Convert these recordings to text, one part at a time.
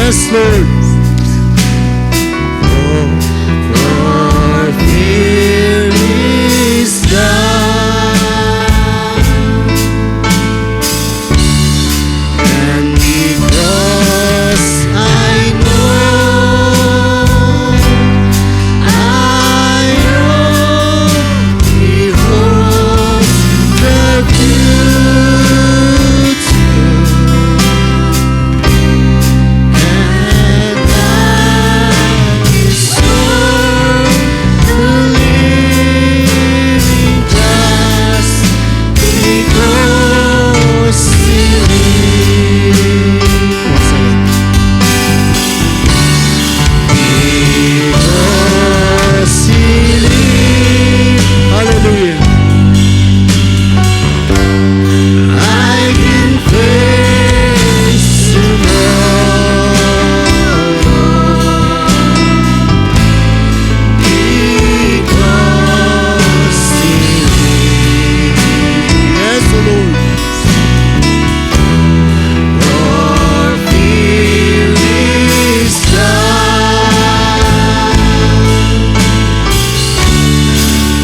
Yes, Lord. For fear is gone, and because I know He holds the Hallelujah. I can face tomorrow because He lives. Yes, Lord. For fear is gone,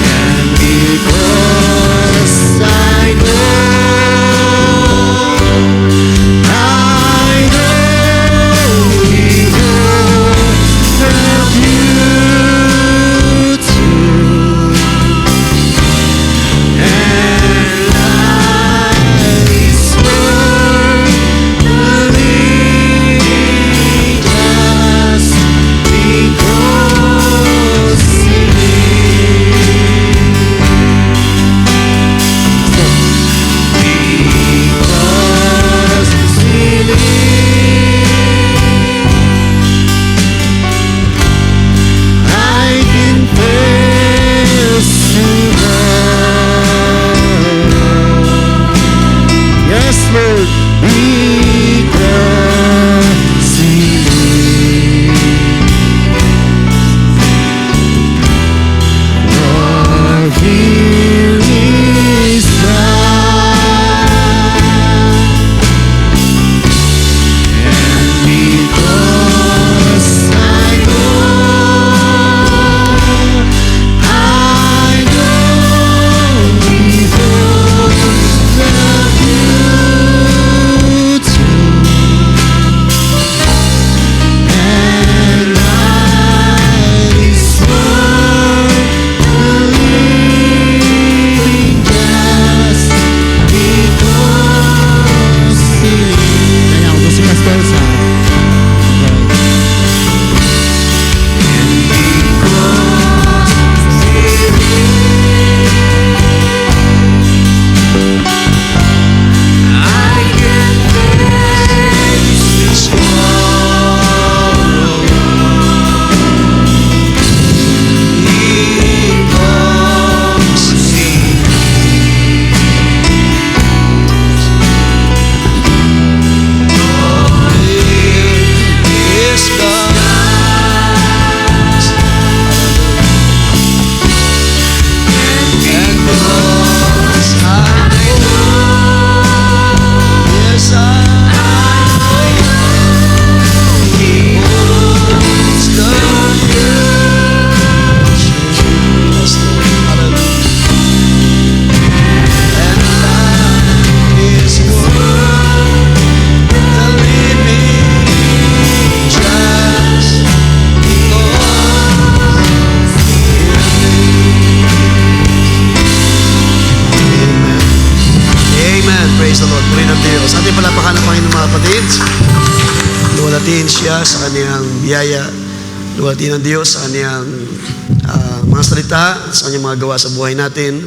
and because I know He holds the future, and life is worth living just because He I can face tomorrow. Yes, Lord, because He lives. For fear is gone, and because I know He holds the future, and life is worth living just because He lives. Kaya ako si Pastor sa luwalhatiin siya sa kaniyang biyaya, luwalhatiin ng Diyos sa kaniyang mga salita, sa kaniyang mga gawa sa buhay natin,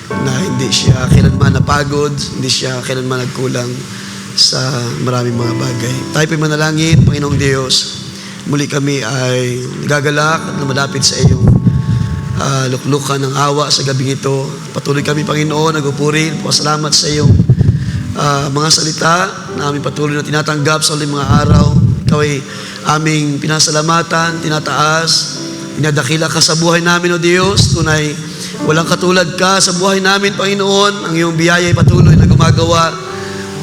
na hindi siya kailanman napagod, hindi siya kailanman nagkulang sa maraming mga bagay. Tayo po'y manalangin. Panginoong Diyos, muli kami ay nagagalak at lumalapit sa iyong luklukan ng awa sa gabing ito. Patuloy kami, Panginoon, nagpupuri, pasalamat sa iyong mga salita na aming patuloy na tinatanggap sa uling mga araw. Ikaw ay aming pinasalamatan, tinataas, pinadakila ka sa buhay namin, O Diyos. Tunay, walang katulad ka sa buhay namin, Panginoon. Ang iyong biyaya ay patuloy na gumagawa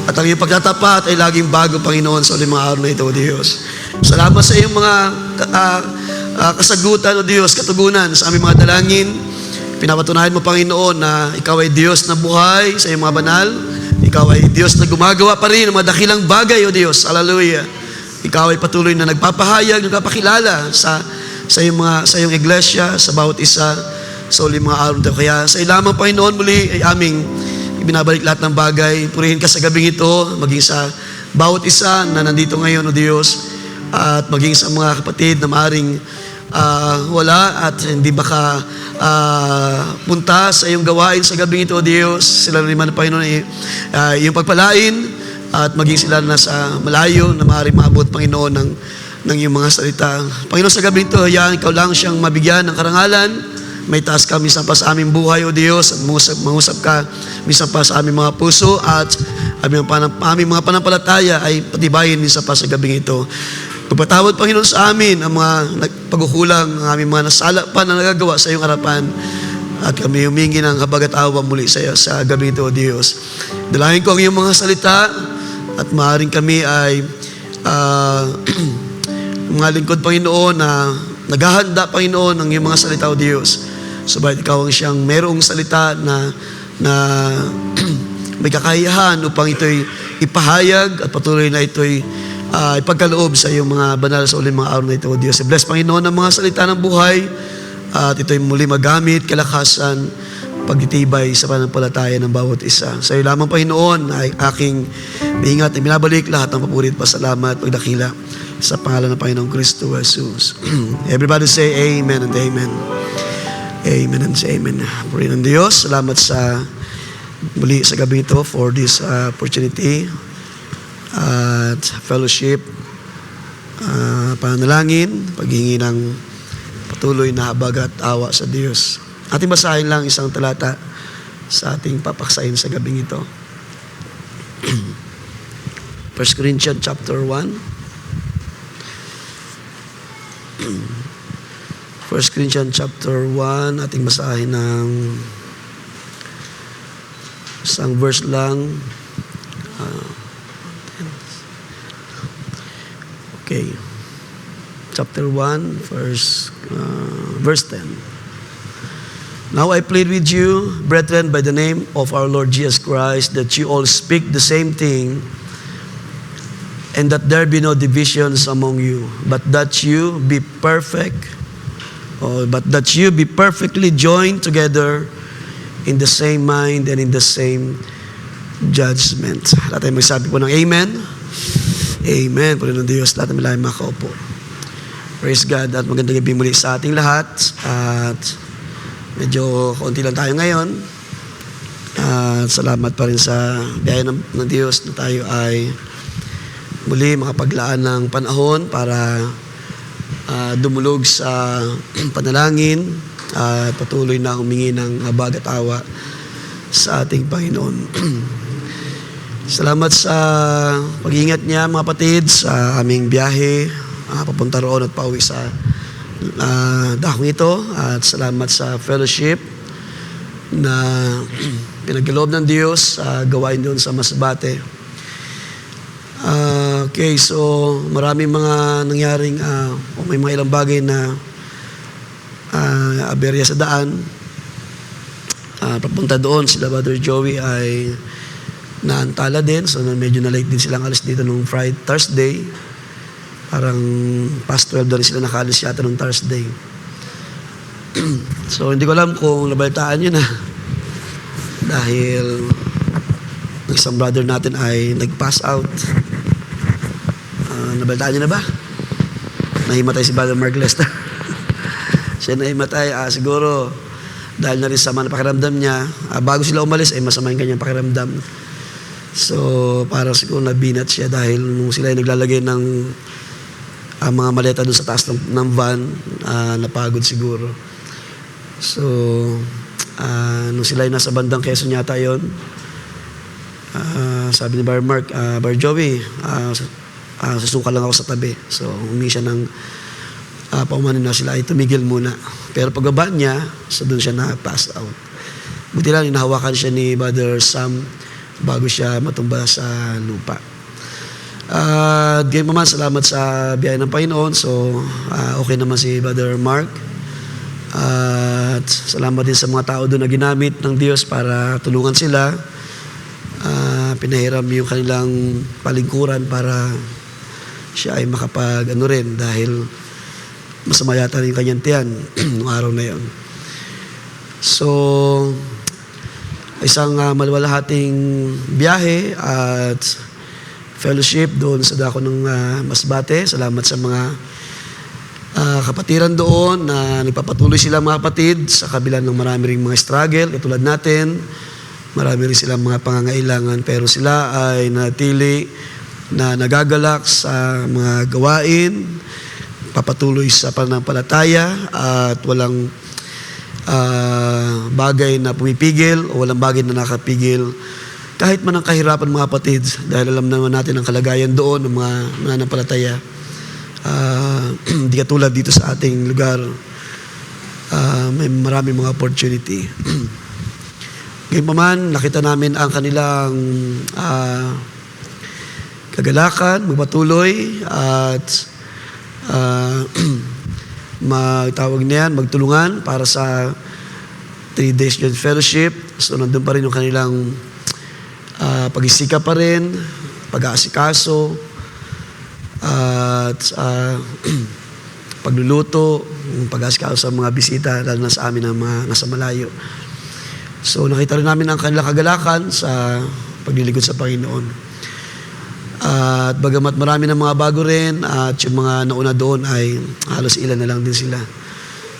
At ang iyong pagtatapat ay laging bago, Panginoon, sa uling mga araw na ito, O Diyos. Salamat sa iyong mga kasagutan, O Diyos, katugunan sa aming mga dalangin. Pinapatunayan mo, Panginoon, na Ikaw ay Diyos na buhay sa iyong mga banal. Ikaw ay Diyos na gumagawa pa rin ng mga dakilang bagay, O Diyos. Hallelujah. Ikaw ay patuloy na nagpapahayag, nagpapakilala sa iyong iglesia, sa bawat isa, sa uling mga araw nito. Kaya sa ilamang, Panginoon, muli ay aming ibinabalik lahat ng bagay. Purihin ka sa gabing ito, maging sa bawat isa na nandito ngayon, O Diyos, at maging sa mga kapatid na maaring wala at hindi baka punta sa iyong gawain sa gabing ito, O Diyos. Sila rin man, Panginoon, iyong pagpalain at maging sila na sa malayo na maaaring maabot, Panginoon, ng iyong mga salita. Panginoon, sa gabi ito, hayaan Ikaw lang siyang mabigyan ng karangalan. May taas ka minsan pa sa aming buhay, O Diyos, at mangusap ka minsan pa sa aming mga puso at aming mga panampalataya ay patibayin minsan pa sa gabing ito. Pagpatawad, Panginoon, sa amin ang mga pagkukulang, ang aming mga nasala pa na nagagawa sa iyong harapan. At kami humingi ng habag at awa muli sa iyo sa gabi ito, O Diyos. Dalangin ko ang iyong mga salita at maaaring kami ay mga lingkod, Panginoon, na naghahanda, Panginoon, ng iyong mga salita, O Diyos. Subalit Ikaw ang siyang merong salita na may kakayahan upang ito'y ipahayag at patuloy na ito'y ipagkaloob sa iyong mga banal sa uling mga araw na ito, O Diyos. Bless, Panginoon, ang mga salita ng buhay at ito'y muli magamit, kalakasan, pagtitibay sa pananampalataya ng bawat isa. Sa iyo lamang, Panginoon, ay aking ingat at binabalik lahat ng papuri at pasalamat, pagdakila sa pangalan ng Panginoong Kristo Jesus. Everybody say amen and amen. Amen and say amen. Purihin ng Diyos. Salamat sa muli sa gabi ito for this opportunity at fellowship, pananalangin, paghingi ng patuloy na habag at awa sa Diyos. Ating basahin lang isang talata sa ating papaksahin sa gabing ito. 1 Corinthians chapter 1. 1 Corinthians chapter 1, ating basahin ng isang verse lang. Okay. Chapter 1, verse 10. Now I plead with you, brethren, by the name of our Lord Jesus Christ, that you all speak the same thing, and that there be no divisions among you, but that you be perfectly joined together in the same mind and in the same judgment. Lahat tayo magsabi po ng amen. Amen. Purihin ng Diyos. Lahat namin lang makaupo. Praise God at magandang gabi muli sa ating lahat. At medyo kaunti lang tayo ngayon. At salamat pa rin sa biyaya ng Diyos na tayo ay muli makapaglaan ng panahon para dumulog sa panalangin at patuloy na humingi ng habag at awa sa ating Panginoon. Salamat sa pag-iingat niya, mga kapatid, sa aming biyahe papunta roon at pauwi sa dakong ito. At salamat sa fellowship na pinagkaloob ng Diyos sa gawain doon sa Masbate. Okay, so maraming mga nangyaring may mga ilang bagay na aberya sa daan. Papunta doon, sila Brother Joey ay naantala din. So medyo na-late din silang alis dito nung Thursday. Parang past 12 doon sila nakaalis yata nung Thursday. So hindi ko alam kung nabalitaan yun dahil isang brother natin ay nag-pass out. Nabalitaan niyo na ba? Nahimatay si Brother Mark Lester. Siya nahimatay, siguro dahil na rin sama na pakiramdam niya. Bago sila umalis, ay masama yung kanyang pakiramdam. So, parang siguro nabinat siya dahil nung sila ay naglalagay ng mga maleta doon sa taas ng van, napagod siguro. So, nung sila ay nasa bandang Quezon yata yun, sabi ni Brother Mark, Brother Joey, susuka lang ako sa tabi. So, humingi siya ng paumanin na sila ay tumigil muna. Pero pagbaba niya, so doon siya na-pass out. Buti lang, inahawakan siya ni Brother Sam bago siya matumba sa lupa. Ganyan naman, salamat sa biyaya ng Panginoon. So, okay naman si Brother Mark. At salamat din sa mga tao doon na ginamit ng Diyos para tulungan sila. Pinahiram yung kanilang palingkuran para siya ay makapag-ano rin dahil masama yata rin yung kanyang tiyan noong araw na yon. So, isang maluwalhating biyahe at fellowship doon sa dako ng Masbate. Salamat sa mga kapatiran doon na nagpapatuloy sila mga kapatid sa kabila ng marami ring mga struggle katulad natin. Marami rin silang mga pangangailangan pero sila ay natili na nagagalak sa mga gawain, papatuloy sa pananampalataya at walang bagay na pumipigil o walang bagay na nakapigil kahit man ang kahirapan mga kapatid dahil alam naman natin ang kalagayan doon ng mga mananampalataya. Hindi katulad dito sa ating lugar, may maraming mga opportunity. Ngayon pa man, nakita namin ang kanilang kagalakan, magpatuloy at magtulungan para sa 3 days youth fellowship. So nandun pa rin yung kanilang pag-isika pa rin, pag-aasikaso at pagluluto, pag-aasikaso sa mga bisita lalo na sa amin na mga nasa malayo. So nakita rin namin ang kanilang kagalakan sa paglilingkod sa Panginoon. At bagamat marami ng mga bago rin at yung mga nauna doon ay halos ilan na lang din sila.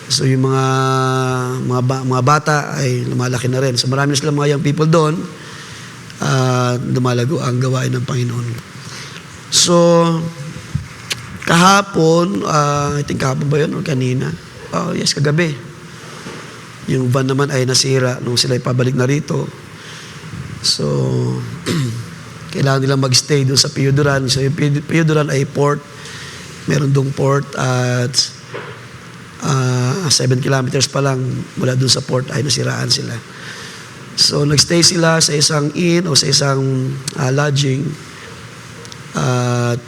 So yung mga bata ay lumalaki na rin. So marami na silang mga young people doon at lumalago ang gawain ng Panginoon. So kahapon, I think kahapon ba yun o kanina? Oh yes, kagabi. Yung van naman ay nasira nung sila pabalik na rito. So kailangan nilang mag-stay doon sa Piyuduran. So yung Piyuduran ay port. Meron doong port at 7 kilometers pa lang mula doon sa port ay nasiraan sila. So nag-stay sila sa isang inn o sa isang lodging. At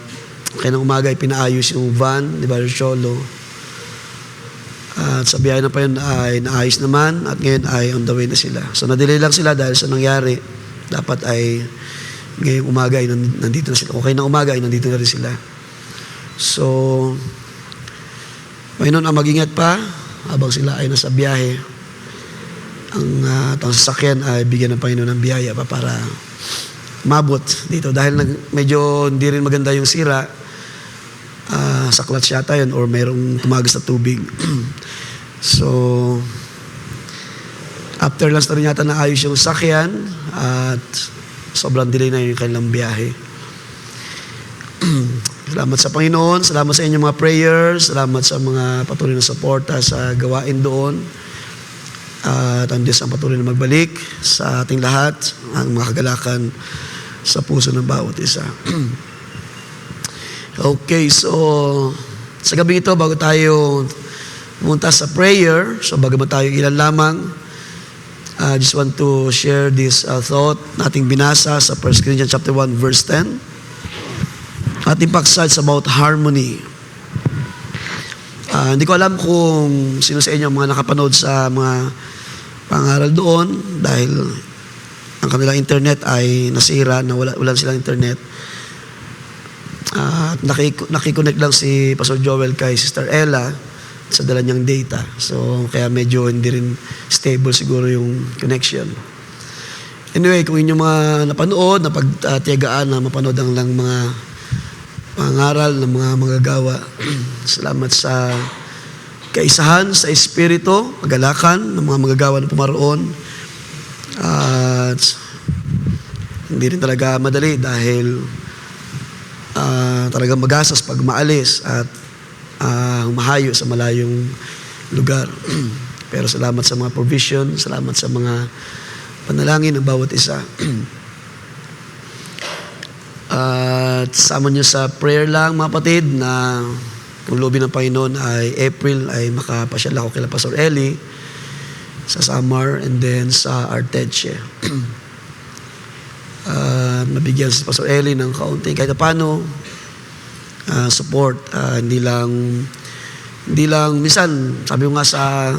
kaya ng umaga ay pinaayos yung van, di ba, Cholo. At sa biyahe na pa yun ay naayos naman at ngayon ay on the way na sila. So na-delay lang sila dahil sa nangyari. Dapat ay ngayong umaga ay nandito na sila. Okay na umaga ay nandito na rin sila. So Panginoon ang mag-ingat pa habang sila ay nasa biyahe. Ang sasakyan ay bigyan ng Panginoon ng biyaya pa para mabot dito. Dahil medyo hindi rin maganda yung sira, sa clutch yata yun or mayroong tumagas na tubig. So after lang na rin yata naayos yung sakyan at sobrang delay na yung kanilang biyahe. Salamat sa Panginoon, salamat sa inyong mga prayers, salamat sa mga patuloy na suporta sa gawain doon. At ang Diyos ang patuloy na magbalik sa ating lahat, ang mga kagalakan sa puso ng bawat isa. Okay, so sa gabi ito, bago tayo pumunta sa prayer, so bagamat tayo ilan lamang, I just want to share this thought nating binasa sa 1 Corinthians chapter 1 verse 10. Ating pagsasal about harmony. Hindi ko alam kung sino sa inyo mga nakapanood sa mga pangaral doon dahil ang kanilang internet ay nasira, na wala silang internet. Nakikonnect lang si Pastor Joel kay Sister Ella sa dala niyang data. So, kaya medyo hindi rin stable siguro yung connection. Anyway, kung inyong mga napanood, napagtiyagaan na mapanood ang lang mga pangaral ng mga magagawa. Salamat sa kaisahan, sa espiritu, kagalakan ng mga magagawa na pumaroon. At hindi rin talaga madali dahil talagang magastos pag maalis at mahayo sa malayong lugar. Pero salamat sa mga provision, salamat sa mga panalangin ng bawat isa. At sama nyo sa prayer lang mga kapatid na kung loobin ng Panginoon ay April ay makapasyal ako kila Pastor Eli sa Samar and then sa Arteche. mabigyan si Pastor Eli ng kaunting kahit paano support. Hindi lang minsan, sabi ko nga sa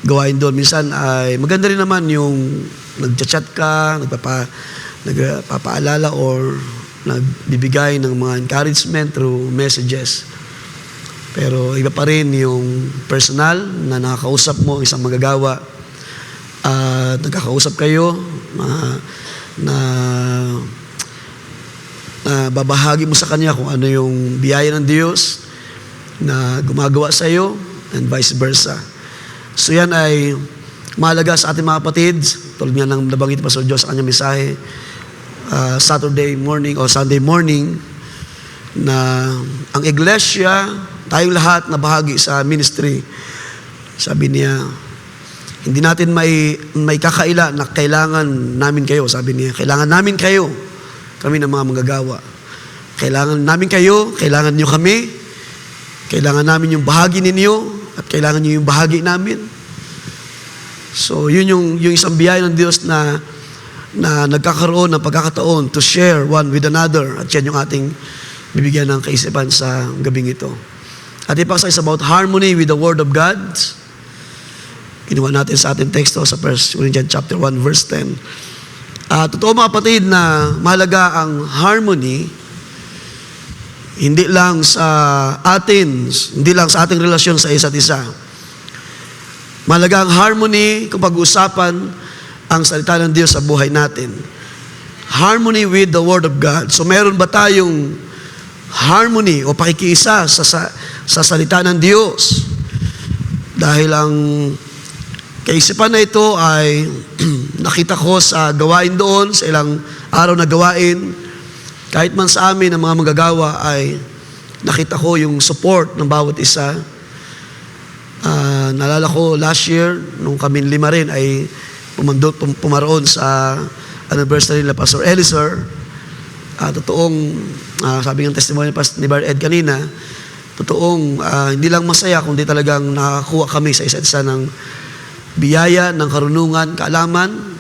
gawain doon, minsan ay maganda rin naman yung nagchat ka, nagpapaalala or nagbibigay ng mga encouragement through messages. Pero iba pa rin yung personal na nakakausap mo isang manggagawa at nagkakausap kayo na babahagi mo sa kanya kung ano yung biyaya ng Diyos na gumagawa sa iyo and vice versa. So yan ay mahalaga sa ating mga kapatid, tulad nga ng nabanggit pa sa Diyos sa kanyang mensahe, Saturday morning o Sunday morning, na ang iglesia, tayong lahat na bahagi sa ministry, sabi niya, hindi natin may kakaila na kailangan namin kayo, sabi niya, kailangan namin kayo, kami ng mga manggagawa. Kailangan namin kayo, kailangan niyo kami, kailangan namin yung bahagi ninyo, at kailangan niyo yung bahagi namin. So, yun yung isang biyaya ng Diyos na nagkakaroon ng pagkakataon to share one with another. At yan yung ating bibigyan ng kaisipan sa gabing ito. At ipaksa is about harmony with the Word of God. Kinuha natin sa ating teksto sa 1 Corinthians chapter 1 verse 10. Totoo mga kapatid na mahalaga ang harmony hindi lang sa ating relasyon sa isa't isa. Mahalaga ang harmony kung pag-uusapan ang salita ng Diyos sa buhay natin. Harmony with the Word of God. So meron ba tayong harmony o pakikiisa sa salita ng Diyos? Dahil ang kaisipan na ito ay nakita ko sa gawain doon, sa ilang araw na gawain. Kahit man sa amin ang mga manggagawa ay nakita ko yung support ng bawat isa. Naalala ko last year, nung kami 5 rin ay pumaroon sa anniversary nila Pastor Eliezer. Totoong, sabi ng testimony ni Brother Ed kanina, totoong hindi lang masaya, kundi talagang nakakuha kami sa isa't isa ng biyaya, ng karunungan, kaalaman,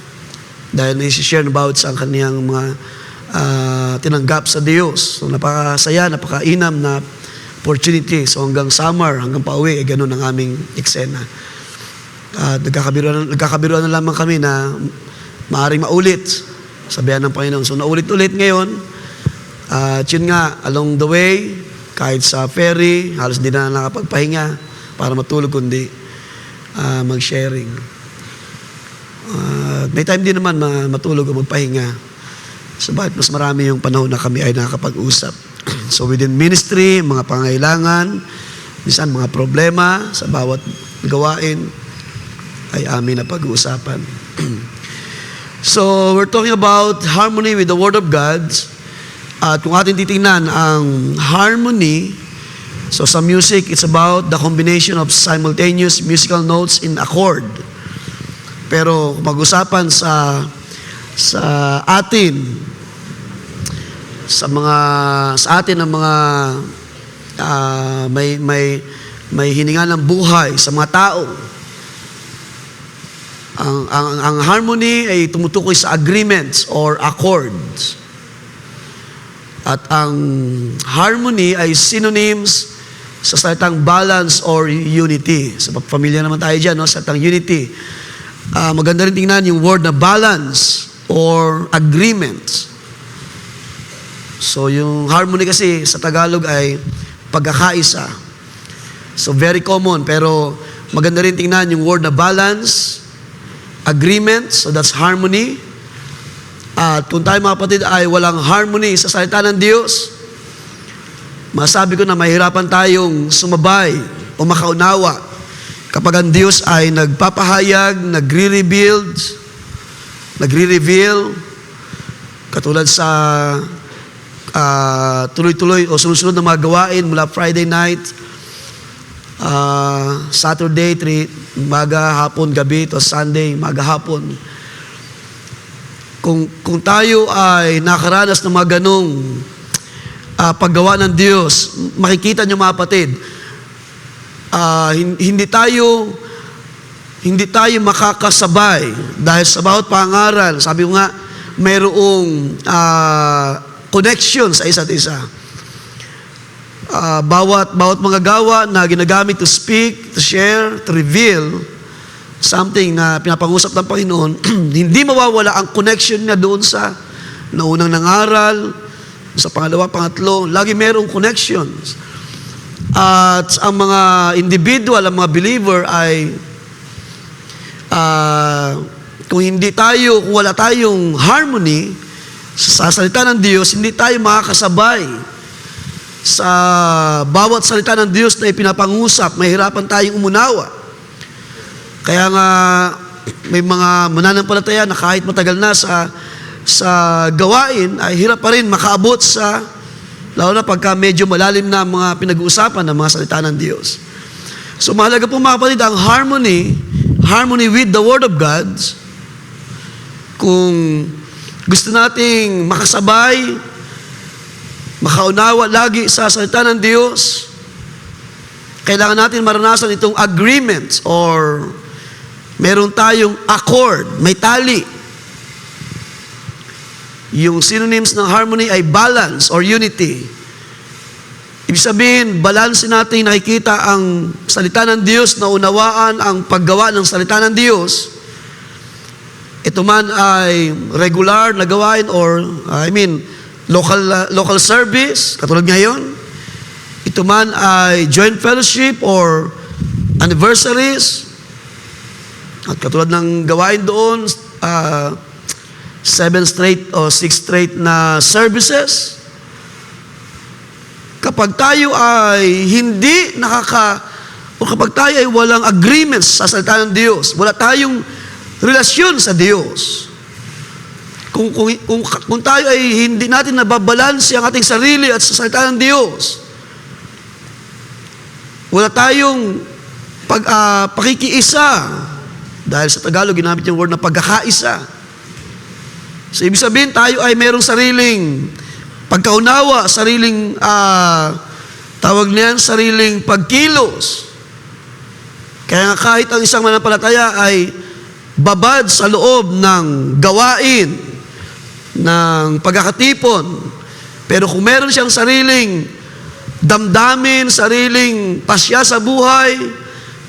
dahil naisishare about sa kaniyang mga tinanggap sa Diyos. So napakasaya, napakainam na opportunity. So hanggang summer, hanggang pauwi, ganun ang aming eksena. Nagkakabiruan na lamang kami na maaaring maulit. Sabihan ng Panginoon. So naulit-ulit ngayon. Yun nga, along the way, kahit sa ferry, halos di na nakapagpahinga para matulog kundi mag-sharing. May time din naman matulog o magpahinga. Sabagat mas marami yung panahon na kami ay nakakapag-usap. So within ministry, mga pangailangan, minsan mga problema sa bawat gawain ay amin na pag-uusapan. So we're talking about harmony with the Word of God. At kung ating titingnan ang harmony, so sa music, it's about the combination of simultaneous musical notes in accord. Pero kung mag-usapan sa atin ng mga may hininga ng buhay sa mga tao, ang harmony ay tumutukoy sa agreements or accords. At ang harmony ay synonyms sa salitang balance or unity. So pamilya naman tayo dyan, no? Salitang unity. Maganda rin tingnan yung word na balance or agreement. So yung harmony kasi sa Tagalog ay pagkakaisa. So very common, pero maganda rin tingnan yung word na balance, agreement, so that's harmony. At kung tayo mga kapatid ay walang harmony sa salita ng Diyos, masabi ko na mahirapan tayong sumabay o makaunawa kapag ang Diyos ay nagpapahayag, nagre-reveal, katulad sa tuloy-tuloy o sunod-sunod na mga gawain mula Friday night, Saturday, maga, hapon, gabi, to Sunday, maga, hapon. Kung tayo ay nakaranas ng mga ganong paggawa ng Diyos, makikita nyo mga kapatid, hindi tayo makakasabay dahil sa bawat pangaral. Sabi ko nga, mayroong connection sa isa't isa. Bawat mga gawa na ginagamit to speak, to share, to reveal something na pinapag-usap ng Panginoon, hindi mawawala ang connection niya doon sa naunang nangaral, sa pangalawa, pangatlo, lagi mayroong connections. At ang mga individual, ang mga believer ay kung wala tayong harmony sa salita ng Diyos, hindi tayo makakasabay sa bawat salita ng Diyos na ipinapangusap, mahirapan tayong umunawa. Kaya nga, may mga mananampalataya na kahit matagal na sa gawain, ay hirap pa rin makaabot sa, lalo na pagka medyo malalim na mga pinag-uusapan ng mga salita ng Diyos. So mahalaga po mga kapatid, ang harmony with the Word of God. Kung gusto nating makasabay, makaunawa lagi sa salita ng Diyos, kailangan natin maranasan itong agreement or meron tayong accord, may tali. Yung synonyms ng harmony ay balance or unity. Ibig sabihin, balanse natin nakikita ang salita ng Diyos, na unawaan ang paggawa ng salita ng Diyos. Ito man ay regular na gawain or, local service, katulad ngayon. Ito man ay joint fellowship or anniversaries. At katulad ng gawain doon, 7 straight o 6 straight na services. Kapag tayo ay hindi o kapag tayo ay walang agreements sa salita ng Diyos, wala tayong relasyon sa Diyos. Kung tayo ay hindi natin nababalanse ang ating sarili at sa salita ng Diyos, wala tayong pakikiisa. Dahil sa Tagalog, ginamit yung word na pagkakaisa. So, ibig sabihin, tayo ay mayroong sariling pagkaunawa, sariling, sariling pagkilos. Kaya nga kahit ang isang mananampalataya ay babad sa loob ng gawain, ng pagkakatipon, pero kung meron siyang sariling damdamin, sariling pasya sa buhay,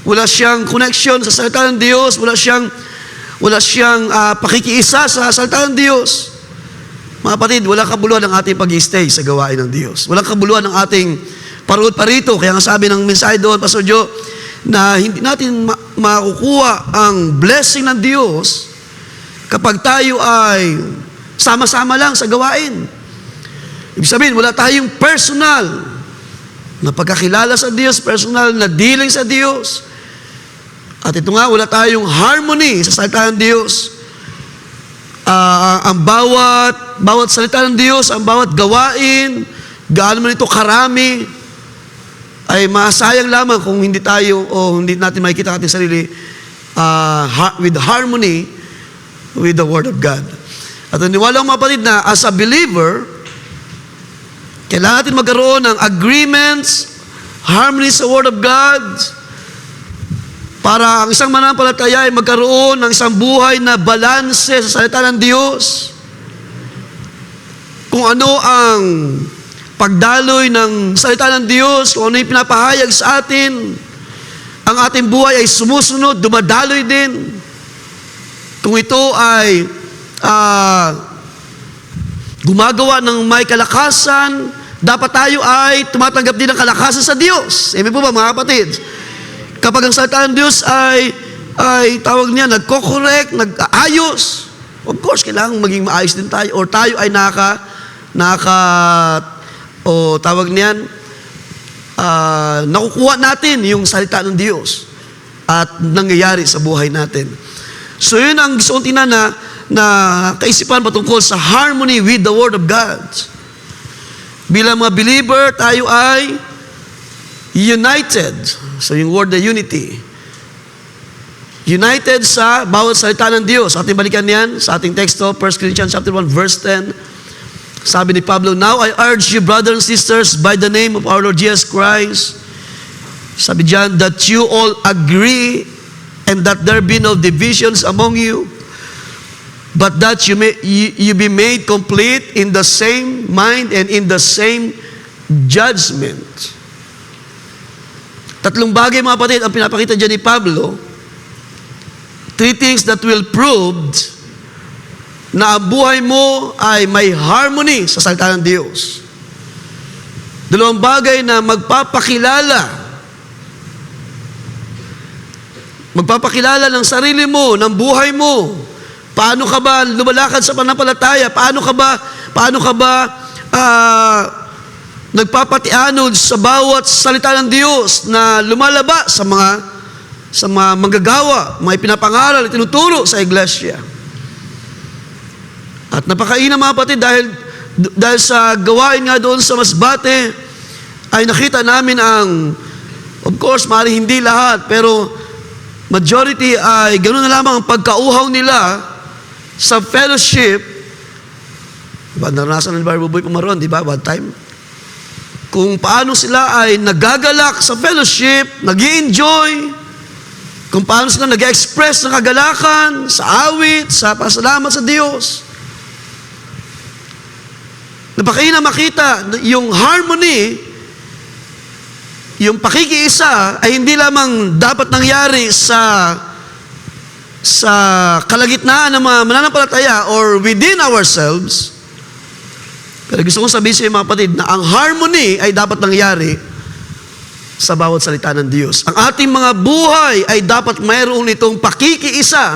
wala siyang connection sa salita ng Diyos, wala siyang pakikiisa sa salita ng Diyos. Mga kapatid, walang kabuluhan ang ating pag-i-stay sa gawain ng Diyos. Walang kabuluhan ang ating paruot parito. Kaya nga sabi ng mensahe doon, Pastor Joe, na hindi natin makukuha ang blessing ng Diyos kapag tayo ay sama-sama lang sa gawain. Ibig sabihin, wala tayong personal na pagkakilala sa Diyos, personal na dealing sa Diyos. At ito nga, wala tayong harmony sa salita ng Diyos. Ang bawat salita ng Diyos, ang bawat gawain, gaano man ito karami, ay masayang lamang kung hindi tayo o hindi natin makikita ang ating sarili with harmony with the Word of God. At naniwala mga kapatid na as a believer, kailangan natin magkaroon ng agreements, harmony sa Word of God, para ang isang mananampalataya ay magkaroon ng isang buhay na balanse sa salita ng Diyos. Kung ano ang pagdaloy ng salita ng Diyos, kung ano yung pinapahayag sa atin, ang ating buhay ay sumusunod, dumadaloy din. Kung ito ay gumagawa ng may kalakasan, dapat tayo ay tumatanggap din ng kalakasan sa Diyos. Amen po ba mga kapatid? Kapag ang salita ng Diyos ay nagko-correct, nag-aayos, of course, kailangan maging maayos din tayo or tayo ay nakukuha natin yung salita ng Diyos at nangyayari sa buhay natin. So yun ang gusto kong tingnan na kaisipan patungkol sa harmony with the Word of God. Bilang mga believer, tayo ay united. So yung word na unity. United sa bawat salita ng Diyos. Ating balikan yan sa ating teksto, 1 Corinthians chapter 1, verse 10. Sabi ni Pablo, "Now I urge you, brothers and sisters, by the name of our Lord Jesus Christ," sabi diyan, "that you all agree and that there be no divisions among you, but that you be made complete in the same mind and in the same judgment. Tatlong bagay, mga kapatid, ang pinapakita dyan ni Pablo. 3 things that will prove na ang buhay mo ay may harmony sa salita ng Diyos. 2 bagay na magpapakilala ng sarili mo, ng buhay mo. Paano ka ba lumalakad sa pananampalataya? Paano ka ba nagpapatianod sa bawat salita ng Diyos na lumalabas sa mga manggagawa, mga ipinapangaral at tinuturo sa iglesia. At napakainam, mga kapatid, dahil sa gawain nga doon sa Masbate, ay nakita namin of course, maaaring hindi lahat, pero majority ay ganoon na lamang ang pagkauhaw nila sa fellowship. Diba, naranasan ng Bible Boy Pumaron, di ba, one time? Kung paano sila ay nagagalak sa fellowship, nag-i-enjoy, kung paano sila nag-express ng kagalakan, sa awit, sa pasalamat sa Diyos. Napakainam makita yung harmony, yung pakikiisa ay hindi lamang dapat nangyari sa kalagitnaan ng mga mananampalataya or within ourselves. Pero gusto kong sabihin sa iyo, mga kapatid, na ang harmony ay dapat nangyari sa bawat salita ng Diyos. Ang ating mga buhay ay dapat mayroon itong pakikiisa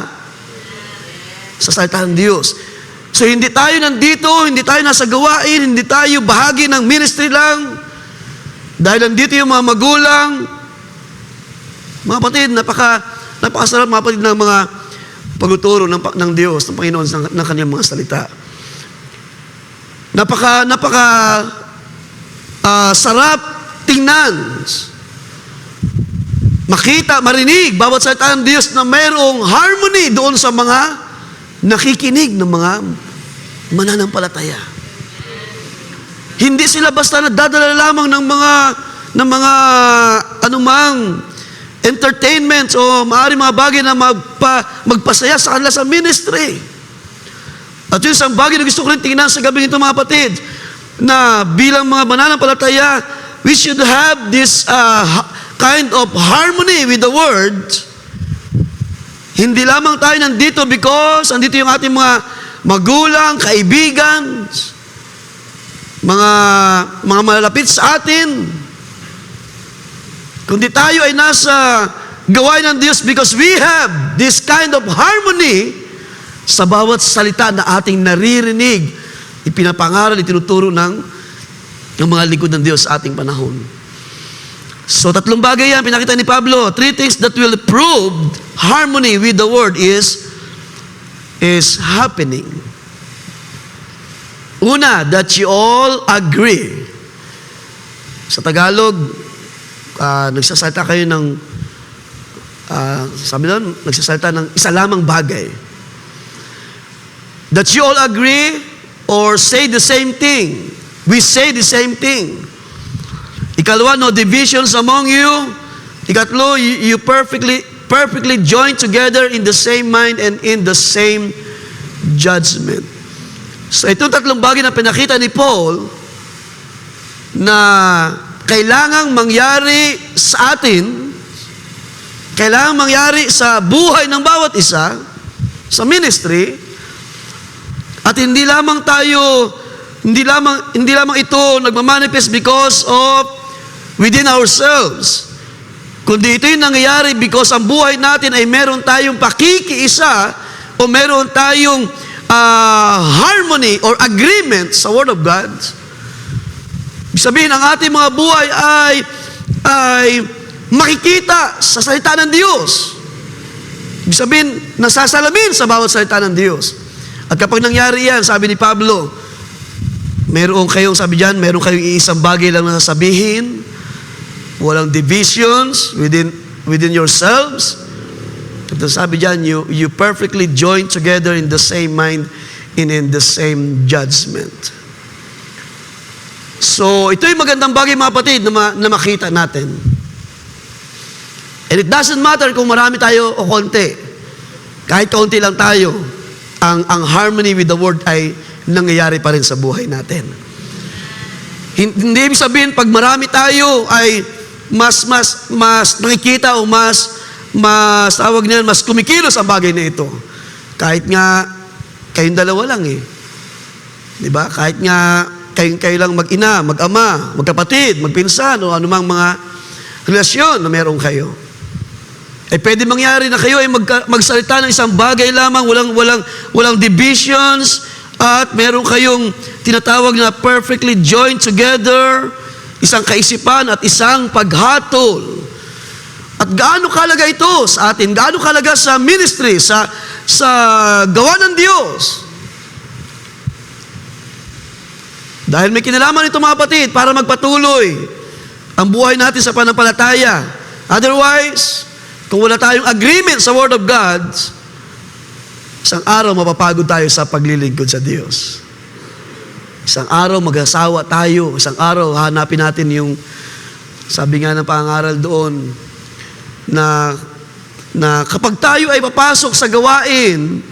sa salita ng Diyos. So hindi tayo nandito, hindi tayo nasa gawain, hindi tayo bahagi ng ministry lang. Dahil nandito yung mga magulang. Mga kapatid, napakasarap, mga kapatid, ng mga pagtuturo ng Diyos, ng Panginoon, ng kanyang mga salita. Sarap tingnan. Makita, marinig, bawat salita ng Diyos na mayroong harmony doon sa mga nakikinig ng mga mananampalataya. Hindi sila basta nadadala lamang ng mga anumang entertainment o maaari mga bagay na magpasaya sa kanila sa ministry. At yun isang bagay na gusto ko rin tingnan sa gabi nito, mga kapatid, na bilang mga mananampalataya, we should have this kind of harmony with the Word. Hindi lamang tayo nandito because andito yung ating mga magulang, kaibigan, mga malalapit sa atin, kundi tayo ay nasa gawain ng Diyos because we have this kind of harmony sa bawat salita na ating naririnig, ipinapangaral, itinuturo ng mga lingkod ng Diyos sa ating panahon. So, 3 bagay yan, pinakita ni Pablo. 3 things that will prove harmony with the Word is happening. Una, that you all agree. Sa Tagalog, nagsasalita kayo ng, sabi doon, nagsasalita ng isa lamang bagay. That you all agree or say the same thing. We say the same thing. Ikalawa, no divisions among you. Ikatlo, you perfectly join together in the same mind and in the same judgment. So itong 3 bagay na pinakita ni Paul na kailangang mangyari sa atin, kailangang mangyari sa buhay ng bawat isa, sa ministry, at hindi lamang ito nagmamanifest because of within ourselves, kundi ito yung nangyayari because ang buhay natin ay meron tayong pakikiisa o meron tayong harmony or agreement sa Word of God. Ibig sabihin, ang ating mga buhay ay makikita sa salita ng Diyos. Ibig sabihin, nasasalamin sa bawat salita ng Diyos. At kapag nangyari yan, sabi ni Pablo, meron kayong iisang bagay lang na sasabihin, walang divisions within yourselves. At sabi dyan, you perfectly join together in the same mind and in the same judgment. So, ito yung magandang bagay, mga kapatid, na makita natin. And it doesn't matter kung marami tayo o konti. Kahit konti lang tayo. ang harmony with the Word ay nangyayari pa rin sa buhay natin. Hindi ibig sabihin, pag marami tayo, ay mas nakikita o mas tawag niyan, mas kumikilos ang bagay na ito. Kahit nga, kayong dalawa lang eh. Diba? Kahit nga, kayo lang mag-ina, mag-ama, magkapatid, magpinsan, o anumang mga relasyon na meron kayo. Pwede mangyari na kayo ay magsalita ng isang bagay lamang, walang divisions, at meron kayong tinatawag na perfectly joined together, isang kaisipan at isang paghatol. At gaano kalaga ito sa atin? Gaano kalaga sa ministry, sa gawa ng Diyos? Dahil may kinalaman ito mga kapatid para magpatuloy ang buhay natin sa panampalataya. Otherwise, kung wala tayong agreement sa Word of God, isang araw mapapagod tayo sa paglilingkod sa Diyos. Isang araw mag-asawa tayo. Isang araw hanapin natin yung, sabi nga ng pangaral doon, na kapag tayo ay papasok sa gawain,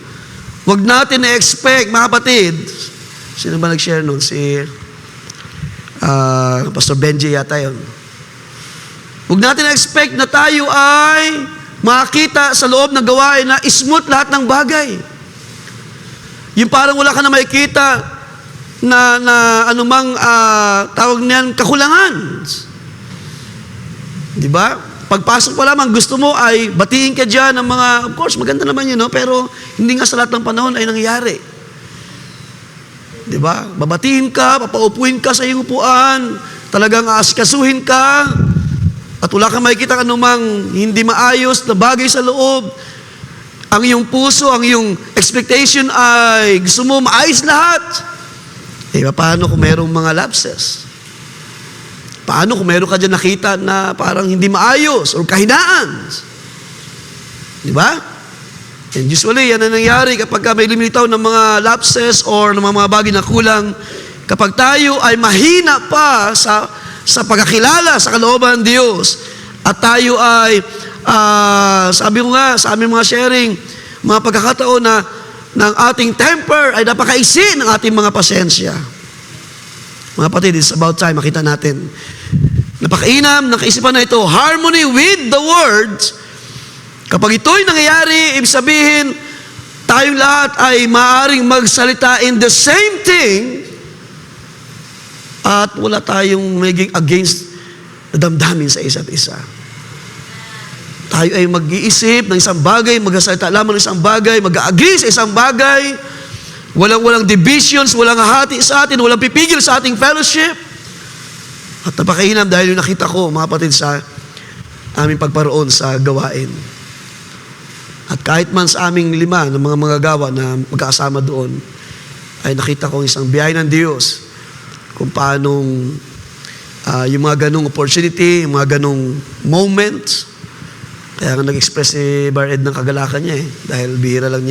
huwag natin na-expect, mga kapatid. Sino ba nag-share nun? Si Pastor Benji yata yun. Huwag natin na-expect na tayo ay makakita sa loob ng gawain na smooth lahat ng bagay. Yung parang wala ka na makikita na anumang tawag niyan, kakulangan. Di ba? Pagpasok pa lamang, gusto mo ay batiin ka dyan ng mga, of course, maganda naman yun, no? Pero hindi nga sa lahat ng panahon ay nangyayari. Di ba? Babatiin ka, papaupuin ka sa iyong upuan, talagang aasikasuhin ka, at wala kang makikita anumang hindi maayos na bagay sa loob. Ang iyong puso, ang iyong expectation ay gusto mo maayos lahat. Paano kung mayroong mga lapses? Paano kung mayroon ka dyan nakita na parang hindi maayos o kahinaan? Di ba? And usually, yan ang nangyari kapag may lumilitaw ng mga lapses or ng mga bagay na kulang. Kapag tayo ay mahina pa sa pagkakilala sa kalooban ng Diyos, at tayo ay, sabi ko nga sa aming mga sharing, mga pagkakataon na ng ating temper ay napakaisi ng ating mga pasensya. Mga kapatid, it's about time makita natin. Napakainam ng kaisipan na ito, harmony with the Word. Kapag ito'y nangyayari, ibig sabihin, tayong lahat ay maaaring magsalita in the same thing, at wala tayong maging against na damdamin sa isa't isa. Tayo ay mag-iisip ng isang bagay, magsasalita lamang ng isang bagay, mag-agree sa isang bagay, walang divisions, walang hati sa atin, walang pipigil sa ating fellowship. At napakainam dahil yung nakita ko, mga kapatid, sa aming pagparoon sa gawain. At kahit man sa aming 5 ng mga manggagawa na magkasama doon, ay nakita ko isang biyaya ng Diyos kung paano yung mga ganong opportunity, yung mga ganong moments. Kaya nga nag-express si Bar Ed ng kagalakan niya dahil bihira lang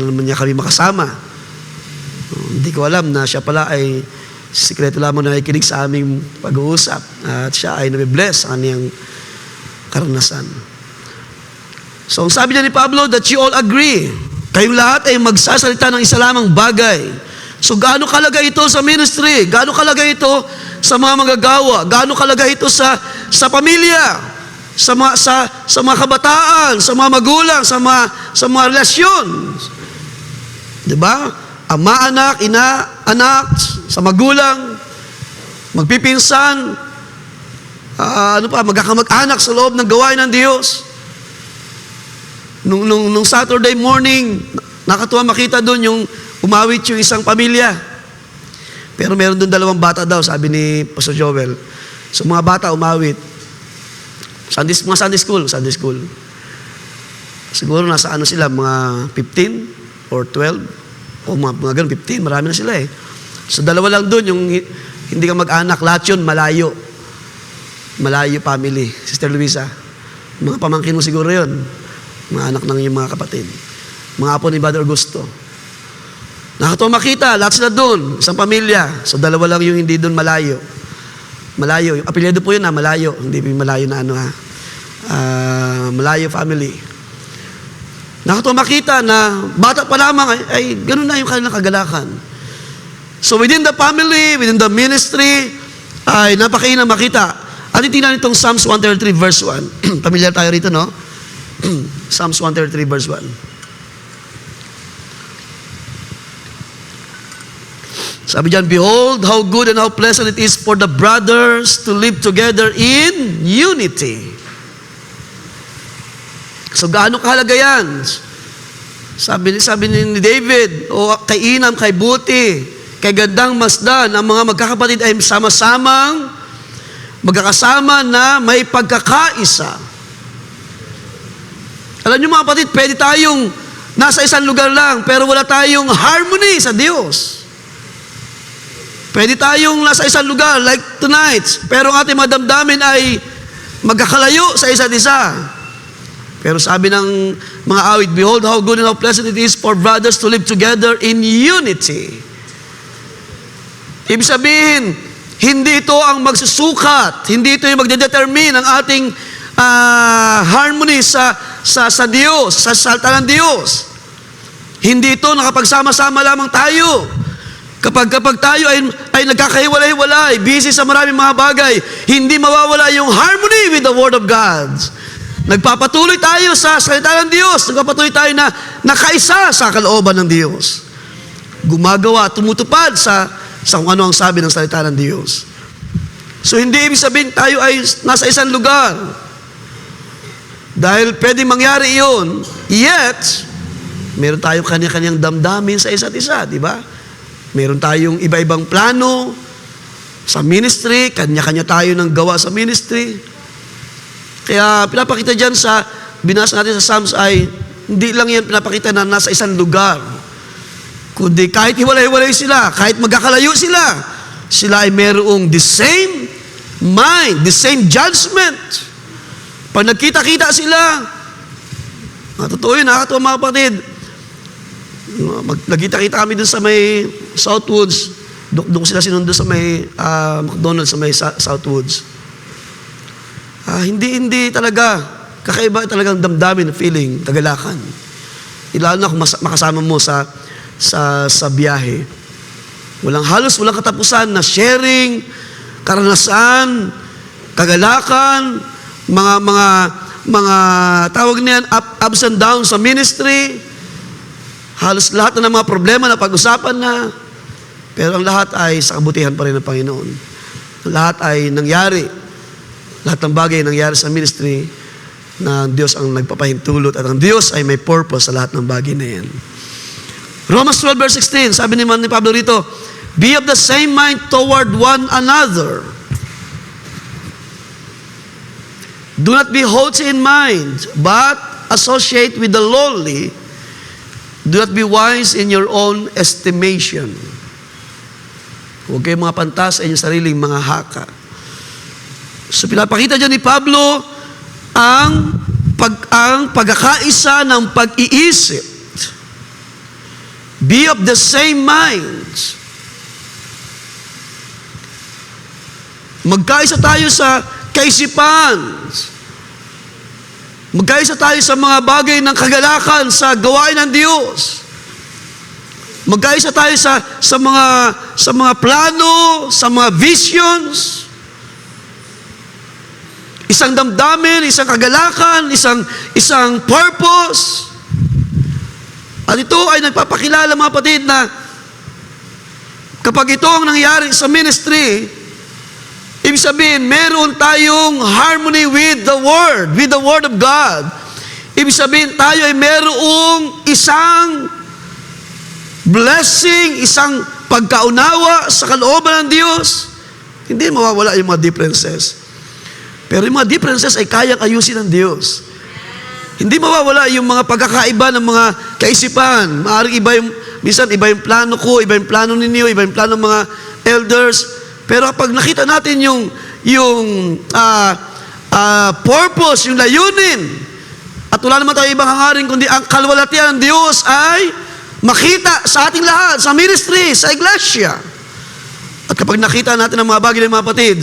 naman niya kami makasama. Hindi ko alam na siya pala ay sikreto lamang na nakikinig sa aming pag-uusap at siya ay nabibless sa kaniyang karanasan. So, ang sabi niya ni Pablo, that you all agree, kayong lahat ay magsasalita ng isa lamang bagay. So, gaano kalaga ito sa ministry? Gaano kalaga ito sa mga manggagawa? Gaano kalaga ito sa pamilya? Sa mga kabataan, sa mga magulang, sa mga relasyon? Diba? Ama, anak, ina, anak, sa magulang, magpipinsan, magkakamag-anak sa loob ng gawain ng Diyos. Nung Saturday morning, nakatuwa makita doon yung umawit yung isang pamilya. Pero meron doon 2 bata daw, sabi ni Pastor Joel. So mga bata umawit. Mga Sunday school. Siguro nasa sila, mga 15 or 12. O mga ganun, 15, marami na sila eh. So 2 lang doon, yung hindi ka mag-anak, lahat yun, malayo. Malayo family. Sister Luisa. Mga pamangkin mo siguro yun. Mga anak ng yung mga kapatid. Mga apo ni Brother Augusto. Nakatuwa makita, lahat sila doon, isang pamilya. So 2 lang yung hindi doon malayo. Malayo. Yung apelyido po yun malayo. Hindi po yung malayo na malayo family. Nakatuwa makita na bata pa lamang ay ganun na yung kanilang kagalakan. So within the family, within the ministry, ay napakainam makita. Atin tingnan itong Psalms 133 verse 1. Pamilyar tayo rito, no? Psalms 133 verse 1. Sabi diyan, behold, how good and how pleasant it is for the brothers to live together in unity. So gaano kahalaga yan? Sabi ni David, o kay inam, kay buti, kay gandang masdan, ang mga magkakapatid ay sama-samang magkakasama na may pagkakaisa. Alam niyo mga kapatid, pwede tayong nasa isang lugar lang, pero wala tayong harmony sa Diyos. Pwede tayong nasa isang lugar, like tonight, pero ang ating mga damdamin ay magkakalayo sa isa't isa. Pero sabi ng mga awit, behold how good and how pleasant it is for brothers to live together in unity. Ibig sabihin, hindi ito ang magsusukat, hindi ito yung magdedetermine ang ating harmony sa Diyos, sa salita ng Diyos. Hindi ito nakapagsama-sama lamang tayo. Kapag tayo ay nagkakahiwalay-hiwalay, busy sa maraming mga bagay, hindi mawawala yung harmony with the Word of God. Nagpapatuloy tayo sa salita ng Diyos. Nagpapatuloy tayo na nakaisa sa kalooban ng Diyos. Gumagawa, tumutupad sa kung ano ang sabi ng salita ng Diyos. So hindi ibig sabihin tayo ay nasa isang lugar. Dahil pwedeng mangyari iyon, yet, meron tayong kanya-kanyang damdamin sa isa't isa, di ba? Meron tayong iba-ibang plano sa ministry, kanya-kanya tayo ng gawa sa ministry. Kaya pinapakita dyan sa, binasa natin sa Psalms ay, hindi lang yan pinapakita na nasa isang lugar. Kundi kahit hiwalay-hiwalay sila, kahit magkakalayo sila ay merong the same mind, the same judgment. Pag nagkita-kita sila, totoo yun, nakakatuwa mga kapatid. Nagkita-kita kami dun sa may Southwoods. Doon sila sinundo sa may McDonald's sa may Southwoods. Hindi talaga, kakaiba talagang damdamin, feeling, kagalakan. Lalo na kung makasama mo sa biyahe. Walang katapusan na sharing, karanasan, kagalakan, mga tawag niyan, ups and downs sa ministry. Halos lahat na ng mga problema na pag-usapan na. Pero ang lahat ay sa kabutihan pa rin ng Panginoon. Ang lahat ay nangyari. Lahat ng bagay nangyari sa ministry na Diyos ang nagpapahintulot at ang Diyos ay may purpose sa lahat ng bagay na yan. Romans 12 verse 16, sabi ni Pablo rito, be of the same mind toward one another. Do not be haughty in mind, but associate with the lowly. Do not be wise in your own estimation. Huwag kayong mga pantas sa inyong sariling mga haka. So pinapakita dyan ni Pablo ang pagkakaisa ng pag-iisip. Be of the same mind. Magkaisa tayo sa kaisipan. Magkaisa tayo sa mga bagay ng kagalakan sa gawain ng Diyos. Magkaisa tayo sa mga plano, sa mga visions. Isang damdamin, isang kagalakan, isang purpose. At ito ay nagpapakilala mga kapatid na kapag ito ang nangyari sa ministry, ibig sabihin, meron tayong harmony with the Word of God. Ibig sabihin, tayo ay merong isang blessing, isang pagkaunawa sa kalooban ng Diyos. Hindi mawawala yung mga differences. Pero yung mga differences ay kayang ayusin ng Diyos. Hindi mawawala yung mga pagkakaiba ng mga kaisipan. Maaaring minsan iba yung plano ko, iba yung plano ninyo, iba yung plano ng mga elders. Pero pag nakita natin yung purpose, yung layunin, at wala naman tayo ibang hangarin, kundi ang kalwalatian ng Diyos ay makita sa ating lahat, sa ministry, sa iglesia. At kapag nakita natin ang mga bagay ng mga kapatid,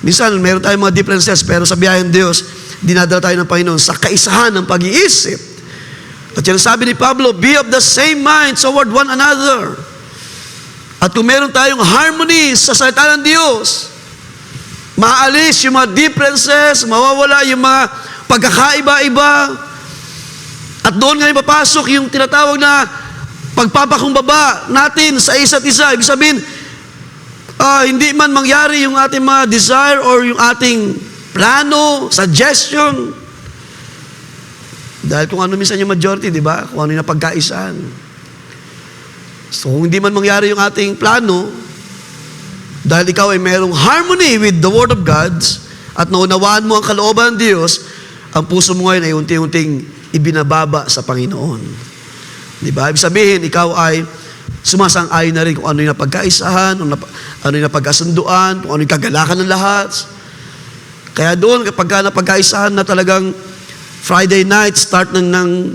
minsan meron tayong mga differences, pero sa biyaya ng Diyos, dinadala tayo ng Panginoon sa kaisahan ng pag-iisip. At yan sabi ni Pablo, be of the same mind toward one another. At kung meron tayong harmony sa salita ng Diyos, maalis yung mga differences, mawawala yung mga pagkakaiba-iba, at doon ngayon papasok yung tinatawag na pagpapakumbaba natin sa isa't isa. Ibig sabihin, hindi man mangyari yung ating mga desire or yung ating plano, suggestion. Dahil kung ano minsan yung majority, di ba? Kung ano yung napagkaisahan. So, kung hindi man mangyari yung ating plano, dahil ikaw ay mayroong harmony with the Word of God at naunawaan mo ang kalooban ng Diyos, ang puso mo ngayon ay unti-unting ibinababa sa Panginoon. Di ba? Ibig sabihin, ikaw ay sumasang-ayon na rin kung ano yung napagkaisahan, ano yung napagkasunduan, kung ano yung kagalakan ng lahat. Kaya doon, kapag napagkaisahan na talagang Friday night, start ng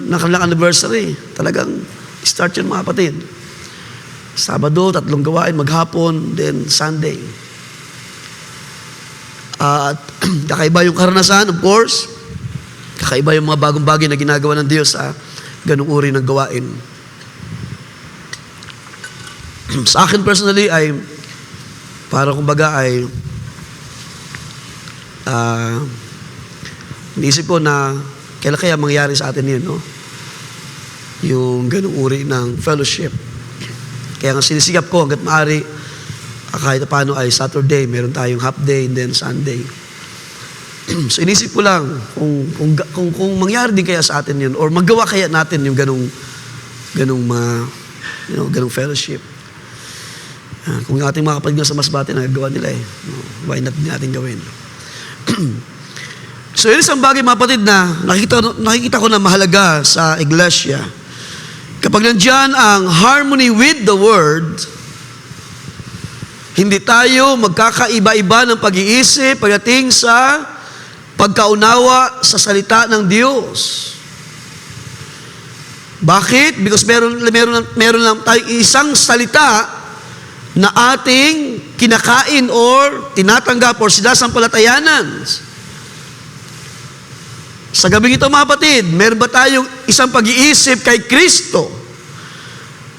kanilang anniversary, talagang start yun mga kapatid. Sabado, 3 gawain, maghapon, then Sunday. At kakaiba yung karanasan, of course. Kakaiba yung mga bagong bagay na ginagawa ng Diyos sa ganung uri ng gawain. Sa akin personally ay para kumbaga ay iniisip ko na kailan kaya mangyari sa atin yun, no? Yung ganung uri ng fellowship. Kaya nga sinisigap ko hanggat maaari, kahit paano ay Saturday, meron tayong half day and then Sunday. So inisip ko lang kung mangyari din kaya sa atin yun or magawa kaya natin yung ganung fellowship. Kung yung ating mga kapatid nga sa Masbate nagagawa nila why not din natin gawin? So yun isang bagay mga kapatid na nakikita ko na mahalaga sa iglesia. Kapag nandyan ang harmony with the Word, hindi tayo magkakaiba-iba ng pag-iisip pagdating sa pagkaunawa sa salita ng Diyos. Bakit? Because meron lang tayong isang salita na ating kinakain or tinatanggap or sinasampalatayanan. Sa gabing ito mga kapatid, meron ba tayong isang pag-iisip kay Kristo?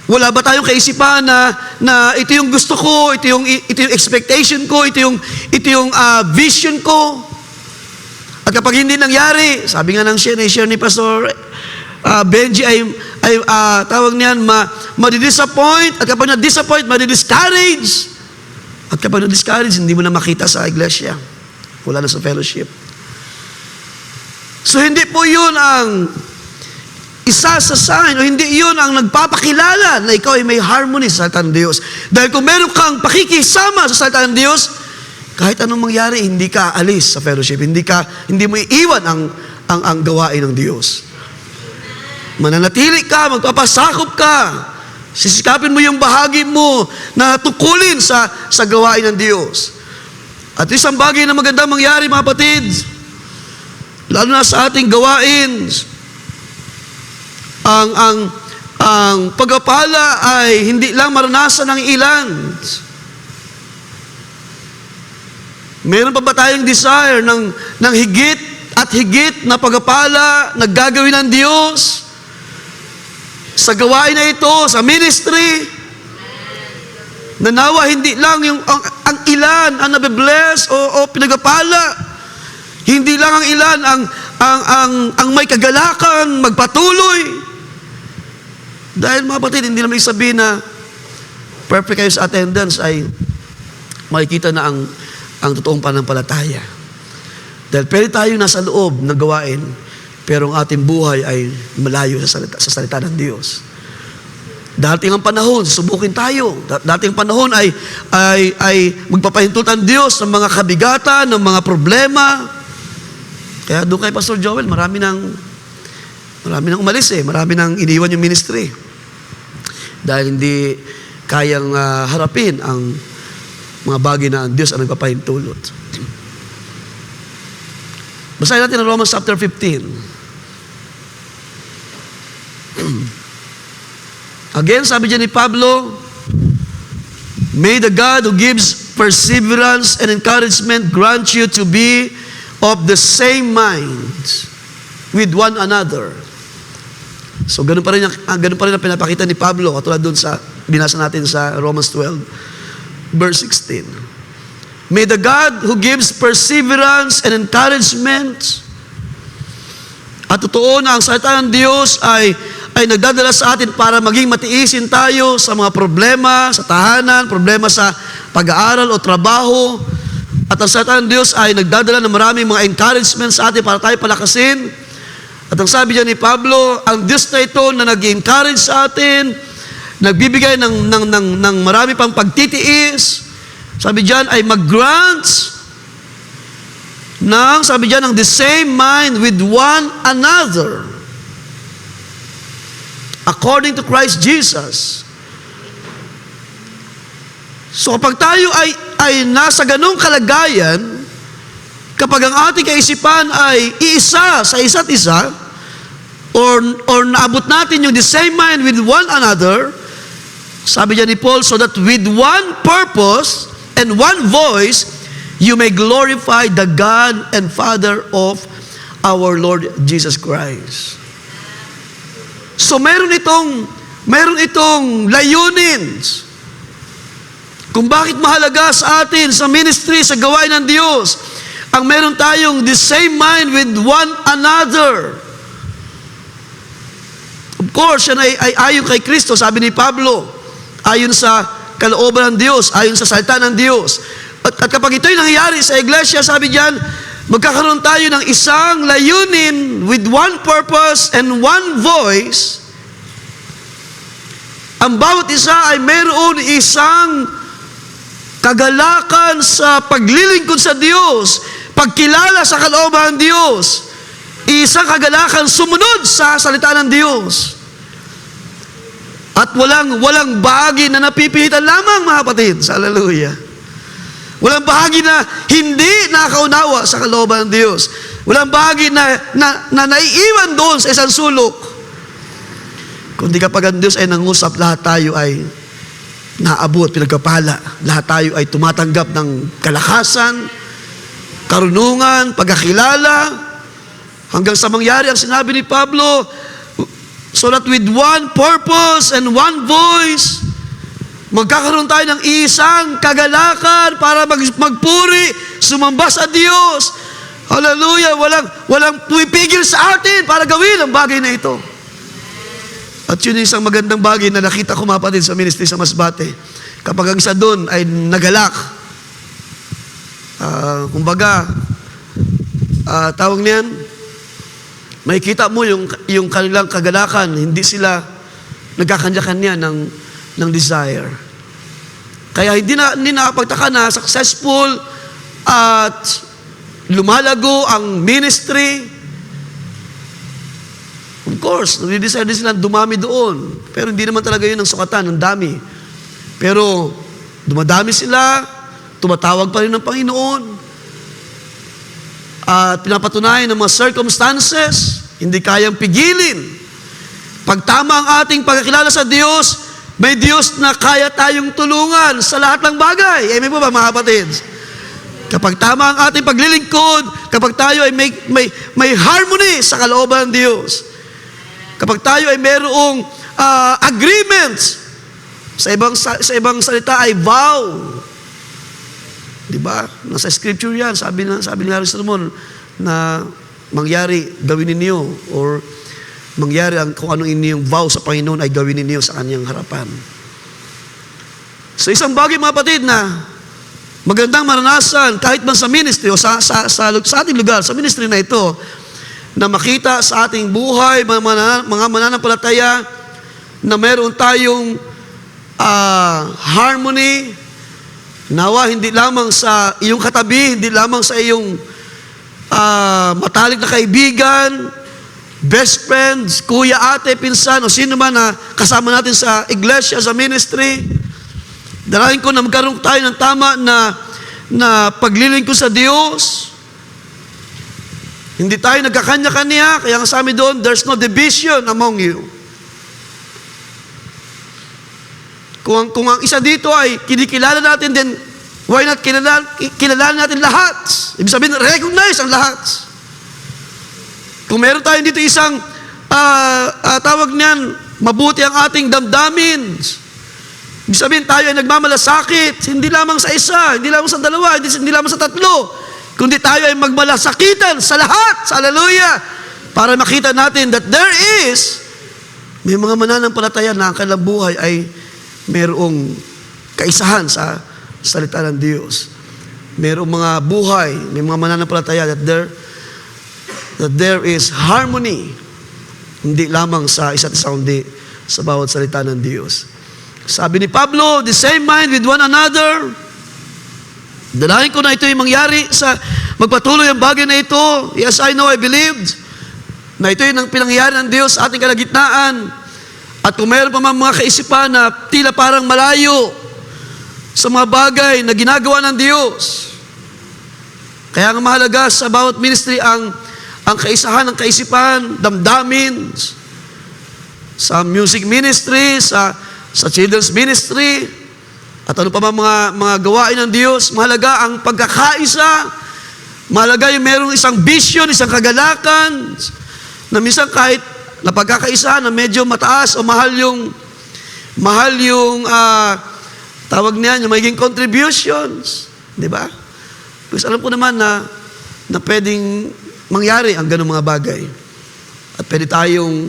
Wala ba tayong kaisipan na ito yung gusto ko, ito yung expectation ko, ito yung vision ko? At kapag hindi nangyari, sabi nga ng share ni Pastor Benji ay tawag niyan, madidisappoint. At kapag na-disappoint, madidiscourage. At kapag na-discourage, hindi mo na makita sa iglesia. Wala na sa fellowship. So hindi po yun ang isa sa sign, o hindi yun ang nagpapakilala na ikaw ay may harmony sa salita ng Diyos. Dahil kung meron kang pakikisama sa salita ng Diyos, kahit anong mangyari, hindi ka alis sa fellowship. Hindi mo iiwan ang gawain ng Diyos. Mananatili ka, magpapasakop ka. Sisikapin mo yung bahagi mo na tukulin sa gawain ng Diyos. At isang bagay na magandang mangyari, mga kapatid, lalo na sa ating gawain, ang pagpapala ay hindi lang maranasan ng ilan. Meron pa ba tayong desire ng higit at higit na pagpapala na gagawin ng Diyos sa gawain na ito, sa ministry? Nanawa hindi lang ang ilan ang nabe-bless o pinagpapala. Hindi lang ang ilan ang may kagalakan, magpatuloy. Dahil mga kapatid, hindi naman sabihin na perfect kayo sa attendance ay makikita na ang totoong pananampalataya. Dahil pwede tayong nasa loob ng gawain, pero ang ating buhay ay malayo sa salita ng Diyos. Dating ang panahon, susubukin tayo. Dating ang panahon ay magpapahintulot ang Diyos ng mga kabigatan, ng mga problema. Kaya doon kay Pastor Joel, marami nang umalis marami nang iniwan yung ministry. Dahil hindi kayang harapin ang mga bagay na ang Diyos ang nagpapahintulot. Basahin natin ang Romans chapter 15. Again, sabi dyan ni Pablo, may the God who gives perseverance and encouragement grant you to be of the same mind with one another. So ganun pa rin ang pinapakita ni Pablo, katulad doon sa binasa natin sa Romans 12, verse 16. May the God who gives perseverance and encouragement, at totoo na ang salita ng Diyos ay nagdadala sa atin para maging matiisin tayo sa mga problema sa tahanan, problema sa pag-aaral o trabaho. At ang salita ng Diyos ay nagdadala ng maraming mga encouragement sa atin para tayo palakasin. At ang sabi niya ni Pablo, ang Diyos na ito na nag-encourage sa atin, nagbibigay ng marami pang pagtitiis, sabi diyan ay mag-grant sabi diyan, ng the same mind with one another, according to Christ Jesus. So kapag tayo ay nasa ganong kalagayan, kapag ang ating kaisipan ay iisa sa isa't isa, or naabot natin yung the same mind with one another, sabi diyan ni Paul, so that with one purpose and one voice, you may glorify the God and Father of our Lord Jesus Christ. So meron itong layunin kung bakit mahalaga sa atin sa ministry, sa gawain ng Diyos, ang meron tayong the same mind with one another. Of course, yan ay ayon kay Kristo, sabi ni Pablo, ayon sa kalooban ng Diyos, ayon sa salita ng Diyos. At kapag ito'y nangyayari sa iglesia, sabi diyan, magkakaroon tayo ng isang layunin with one purpose and one voice. Ang bawat isa ay mayroon isang kagalakan sa paglilingkod sa Diyos, pagkilala sa kalooban ng Diyos, isang kagalakan sumunod sa salita ng Diyos. At walang bahagi na napipilitan lamang, mga kapatid. Hallelujah. Walang bahagi na hindi nakaunawa sa kalooban ng Diyos. Walang bahagi na naiiwan doon sa isang sulok. Kundi kapag ang Diyos ay nangusap, lahat tayo ay naabot, pinagkapala. Lahat tayo ay tumatanggap ng kalakasan, karunungan, pagkakilala, hanggang sa mangyari ang sinabi ni Pablo, so that with one purpose and one voice, magkakaroon tayo ng isang kagalakan para magpuri, sumamba sa Diyos. Hallelujah! Walang pumipigil sa atin para gawin ang bagay na ito. At yun yung isang magandang bagay na nakita ko, mga kapatid, sa ministry sa Masbate. Kapag ang isa doon ay nagalak, tawag niyan, may kita mo yung kanilang kagalakan, hindi sila nagkakanya-kanya ng desire. Kaya hindi nakapagtaka na successful at lumalago ang ministry. Of course, nag-desire din sila dumami doon. Pero hindi naman talaga yun ang sukatan, ang dami. Pero dumadami sila, tumatawag pa rin ng Panginoon. At pinapatunayan ng mga circumstances, hindi kayang pigilin. Pag tama ang ating pagkakilala sa Diyos, may Diyos na kaya tayong tulungan sa lahat ng bagay. Amen po ba, mga kapatid? Kapag tama ang ating paglilingkod, kapag tayo ay may harmony sa kalooban ng Diyos, kapag tayo ay mayroong agreements, sa ibang salita ay vow. Diba? Nasa scripture yan. Sabi ni Hari Solomon na mangyari, gawin ninyo, or mangyari kung anong inyong vow sa Panginoon ay gawin ninyo sa kanyang harapan. So isang bagay, mga kapatid, na magandang maranasan kahit man sa ministry o sa ating lugar, sa ministry na ito, na makita sa ating buhay, mga mananampalataya, na meron tayong harmony, nawa hindi lamang sa iyong katabi, hindi lamang sa iyong matalik na kaibigan, best friends, kuya, ate, pinsan, o sino man na kasama natin sa iglesia, sa ministry. Dalahin ko na magkaroon tayo ng tama na paglilingkod sa Diyos. Hindi tayo nagkakanya-kanya, kaya nga sa amin doon, there's no division among you. Kung ang isa dito ay kinikilala natin, then why not kilala natin lahat? Ibig sabihin, recognize ang lahat. Kung meron tayo dito isang tawag niyan, mabuti ang ating damdamin. Ibig sabihin, tayo ay nagmamalasakit, hindi lamang sa isa, hindi lamang sa dalawa, hindi lamang sa tatlo, kundi tayo ay magmalasakitan sa lahat, sa hallelujah, para makita natin that may mga mananampalataya na ang kanilang buhay ay mayroong kaisahan sa salita ng Diyos. Mayroong mga buhay, may mga mananampalataya that there is harmony, hindi lamang sa isa't isa, kundi sa bawat salita ng Diyos. Sabi ni Pablo, the same mind with one another. Dalahin ko na ito yung mangyari sa magpatuloy ang bagay na ito. Yes, I know, I believed na ito yung pinangyari ng Diyos sa ating kalagitnaan. At kung mayroon pa mga kaisipan na tila parang malayo sa mga bagay na ginagawa ng Diyos. Kaya nga mahalaga sa bawat ministry ang kaisahan ng kaisipan, damdamin, sa music ministry, sa children's ministry, at ano pa mga gawain ng Diyos. Mahalaga ang pagkakaisa, mahalaga yung merong isang vision, isang kagalakan, na minsan kahit na pagkakaisa na medyo mataas o mahal yung tawag niyan, yung magiging contributions. Di ba? Kasi alam ko naman na pwedeng mangyari ang ganung mga bagay. At pwede tayong,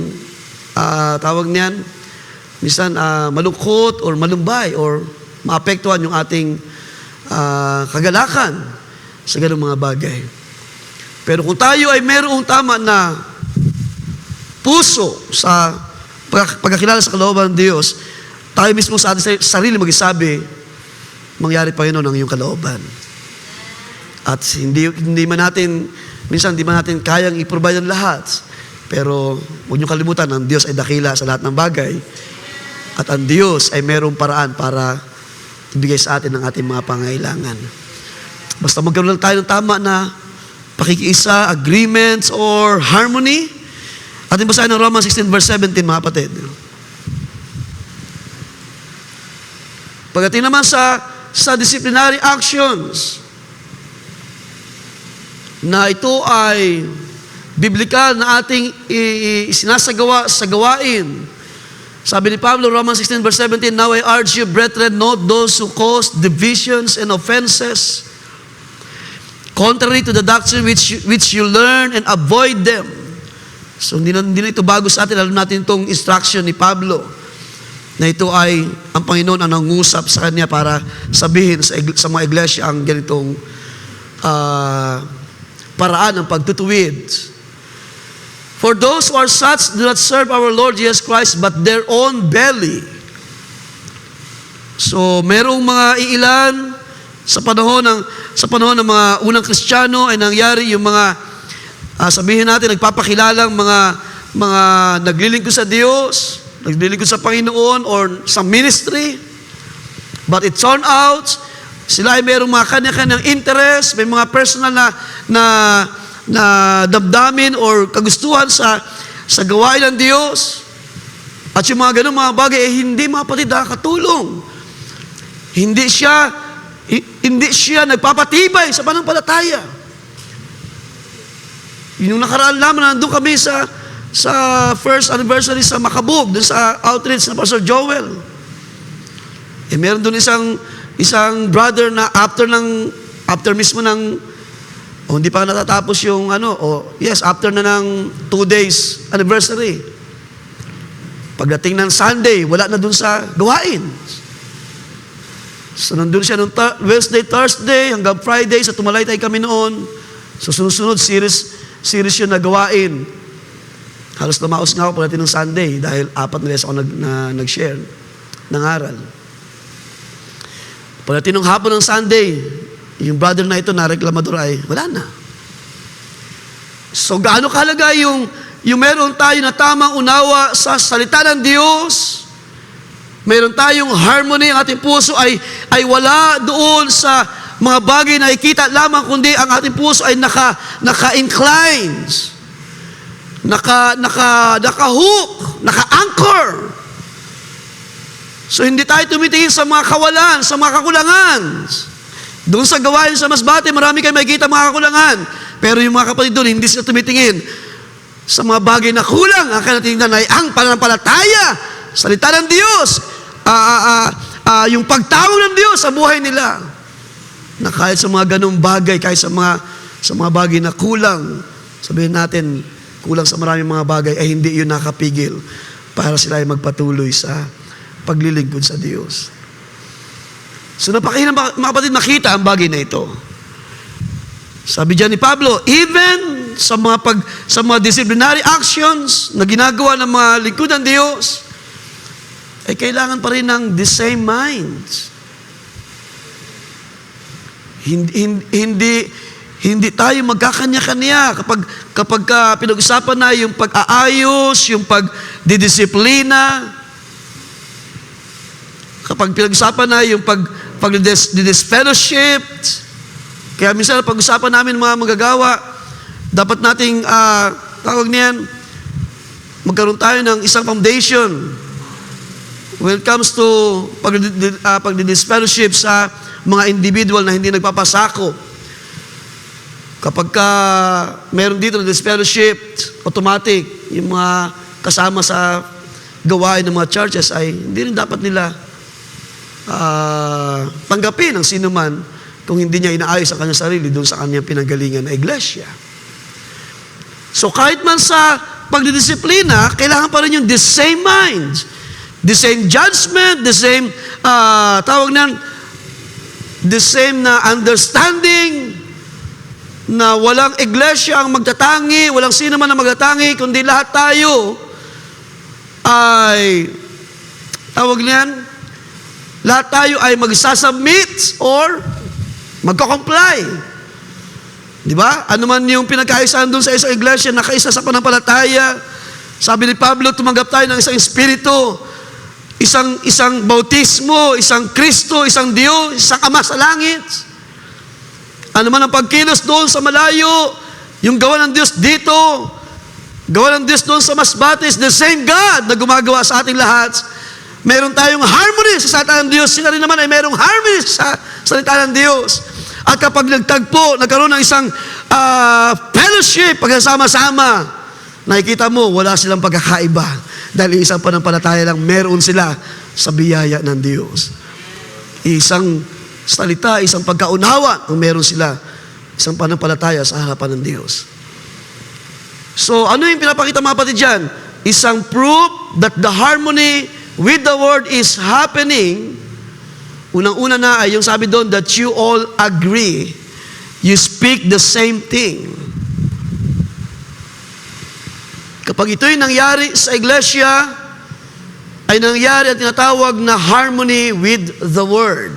tawag niyan, minsan malungkot or malumbay or maapektuhan yung ating kagalakan sa ganung mga bagay. Pero kung tayo ay mayroong tama na puso sa pagkakilala sa kalooban ng Diyos, tayo mismo sa ating sarili magsasabi, mangyari pa yun ang iyong kalooban. At minsan hindi man natin kayang i-provide ang lahat. Pero huwag niyong kalimutan, ang Diyos ay dakila sa lahat ng bagay. At ang Diyos ay mayroong paraan para ibigay sa atin ang ating mga pangailangan. Basta magkaroon lang tayo ng tama na pakikiisa, agreements, or harmony. Ating basahin ng Romans 16 verse 17, mga kapatid. Pagdating naman sa disciplinary actions, na ito ay biblikal na ating isinasagawa sa gawain. Sabi ni Pablo, Romans 16 verse 17, now I urge you, brethren, note those who cause divisions and offenses, contrary to the doctrine which you learn, and avoid them. So hindi na ito bago sa atin. Alam natin itong instruction ni Pablo na ito ay ang Panginoon ang nangusap sa kanya para sabihin sa mga iglesia ang ganitong paraan ng pagtutuwid. For those who are such do not serve our Lord Jesus Christ but their own belly. So merong mga iilan sa panahon ng mga unang Kristiyano ay nangyari yung mga sabihin natin, nagpapakilalang mga naglilingkod sa Diyos, naglilingkod sa Panginoon, or sa ministry. But it turned out, sila ay mayroong mga kanya-kanyang interest, may mga personal na damdamin or kagustuhan sa gawain ng Diyos. At yung mga ganun mga bagay, hindi mga kapatid nakakatulong. Hindi siya nagpapatibay sa pananampalataya. Yung nakaraan lamang, nandun kami sa first anniversary sa Makabug, dun sa outreach na Pastor Joel. Meron dun isang brother na after mismo ng, hindi pa natatapos yung after na ng 2 days anniversary. Pagdating ng Sunday, wala na dun sa gawain. So nandun siya nung Wednesday, Thursday, hanggang Friday, sa Tumalaytay kami noon. So sunod-sunod, series yun na gawain. Halos lumaos nga ako pagdating ng Sunday dahil 4 na beses ako nag-share ng aral. Pagdating ng hapon ng Sunday, yung brother na ito na reklamador ay wala na. So gaano kahalaga yung meron tayo na tamang unawa sa salita ng Diyos, meron tayong harmony, ang ating puso ay wala doon sa mga bagay na ikita lamang, kundi ang ating puso ay naka-incline, naka-hook, naka-anchor. So hindi tayo tumitingin sa mga kawalan, sa mga kakulangan. Doon sa gawain sa Masbate, marami kayo makikita mga kakulangan. Pero yung mga kapatid doon, hindi sila tumitingin. sa mga bagay na kulang, ang kanilang tinitingnan ay ang pananampalataya, salita ng Diyos, yung pagtawag ng Diyos sa buhay nila. Na kahit sa mga ganung bagay, kahit sa mga bagay na kulang, sabihin natin, kulang sa maraming mga bagay, ay hindi yun nakapigil para sila ay magpatuloy sa paglilingkod sa Diyos. So napakahirap mga kapatid makita ang bagay na ito. Sabi diyan ni Pablo, even sa mga disciplinary actions na ginagawa ng mga lingkod ng Diyos, ay kailangan pa rin ng the same minds. Hindi tayo magkakanya-kanya kapag pinag-usapan na yung pag-aayos, yung pagdidisiplina, kapag pinag-usapan na yung pag-disfellowship. Kaya minsan pag-usapan namin mga magagawa, dapat nating tawag niyan, magkaroon tayo ng isang foundation when it comes to pag-disfellowship sa mga individual na hindi nagpapasako. Kapag meron dito na disfellowship, automatic, yung mga kasama sa gawain ng mga churches ay hindi rin dapat nila tanggapin ng sino man kung hindi niya inaayos ang kanyang sarili doon sa kanyang pinanggalingan na iglesia. So kahit man sa pagdidisiplina, kailangan pa rin yung the same minds, the same judgment, the same, the same na understanding na walang iglesia ang magtatangi, walang sino man ang magtatangi, kundi lahat tayo ay, lahat tayo ay magsasubmit or magko-comply. Di ba? Ano man yung pinagkaisahan doon sa isang iglesia, nakaisa sa panampalataya. Sabi ni Pablo, tumanggap tayo ng isang espiritu, isang bautismo, isang Kristo, isang Diyos, isang Ama sa langit. Ano man ang pagkilos doon sa malayo, yung gawa ng Diyos dito, gawa ng Diyos doon sa Masbates, the same God na gumagawa sa ating lahat. Meron tayong harmony sa salita ng Diyos. Sila rin naman ay merong harmony sa salita ng Diyos. At kapag nagtagpo, nagkaroon ng isang fellowship, pagkasama-sama, nakikita mo, wala silang pagkakaiba. Dahil isang panampalataya lang, meron sila sa biyaya ng Diyos. Isang salita, isang pagkaunawa, ang meron sila, isang panampalataya sa harapan ng Diyos. So, ano yung pinapakita mga kapatid dyan? Isang proof that the harmony with the word is happening. Unang-una na ay yung sabi doon that you all agree, you speak the same thing. Kapag ito'y nangyari sa iglesia, ay nangyari ang tinatawag na harmony with the word.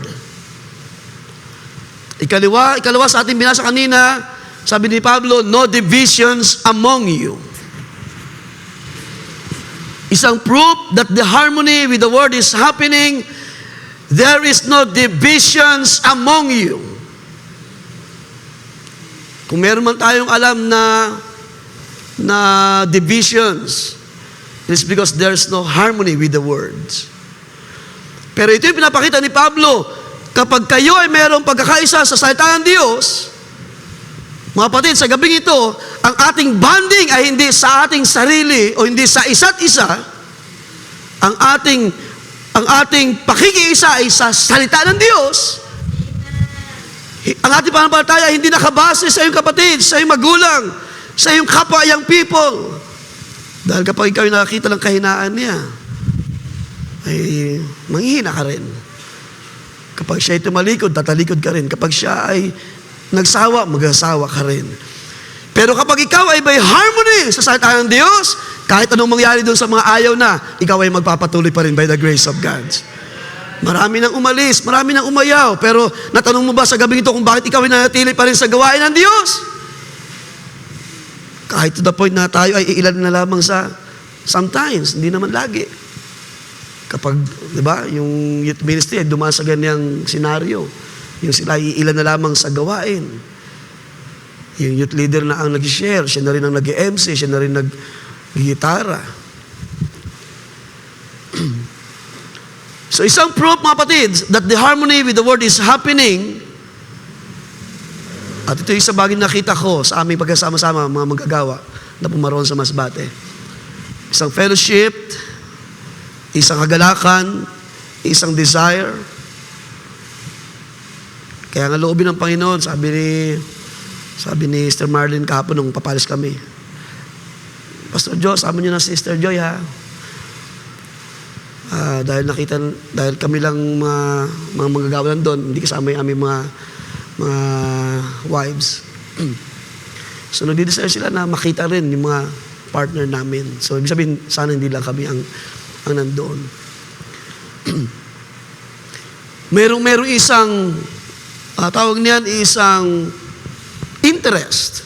Ikalawa sa ating binasa kanina, sabi ni Pablo, no divisions among you. Isang proof that the harmony with the word is happening, there is no divisions among you. Kung meron man tayong alam na divisions, it's because there's no harmony with the words. Pero ito yung pinapakita ni Pablo, kapag kayo ay mayroong pagkakaisa sa salita ng Diyos, mga kapatid, sa gabing ito, ang ating bonding ay hindi sa ating sarili o hindi sa isa't isa. Ang ating pakikiisa ay sa salita ng Diyos. Ang ating pananampalataya hindi nakabase sa iyong kapatid, sa iyong magulang, sa iyong kapwa, young people. Dahil kapag ikaw yung nakakita ng kahinaan niya, ay manghihina ka rin. Kapag siya ay tumalikod, tatalikod ka rin. Kapag siya ay nagsawa, mag-asawa ka rin. Pero kapag ikaw ay may harmony sa salita ng Diyos, kahit anong mangyari doon sa mga ayaw na, ikaw ay magpapatuloy pa rin by the grace of God. Marami nang umalis, marami nang umayaw, pero natanong mo ba sa gabing ito kung bakit ikaw ay nanatili pa rin sa gawain ng Diyos? Kahit to the point na tayo ay iilan na lamang sa sometimes, hindi naman lagi. Kapag, di ba, yung youth ministry ay dumaan sa ganyang senaryo, yung sila iilan na lamang sa gawain. Yung youth leader na ang nag-share, siya na rin ang nag-MC, siya na rin nag-gitara. So isang proof, mga kapatid, that the harmony with the word is happening. At ito yung isa bagay nakita ko sa aming pagkasama-sama, mga magagawa. na pumaroon sa Masbate. Isang fellowship, isang kagalakan, isang desire. Kaya nga loobin ng Panginoon, sabi ni Sister Marlene kahapon nung papalis kami, Pastor Joe, sama niyo na si Sister Joy ha. Dahil kami lang mga manggagawa doon, hindi kasama yung aming mga wives. So nagdi-desire sila na makita rin yung mga partner namin. So ibig sabihin, sana hindi lang kami ang nandoon. Merong isang tawag niyan isang interest.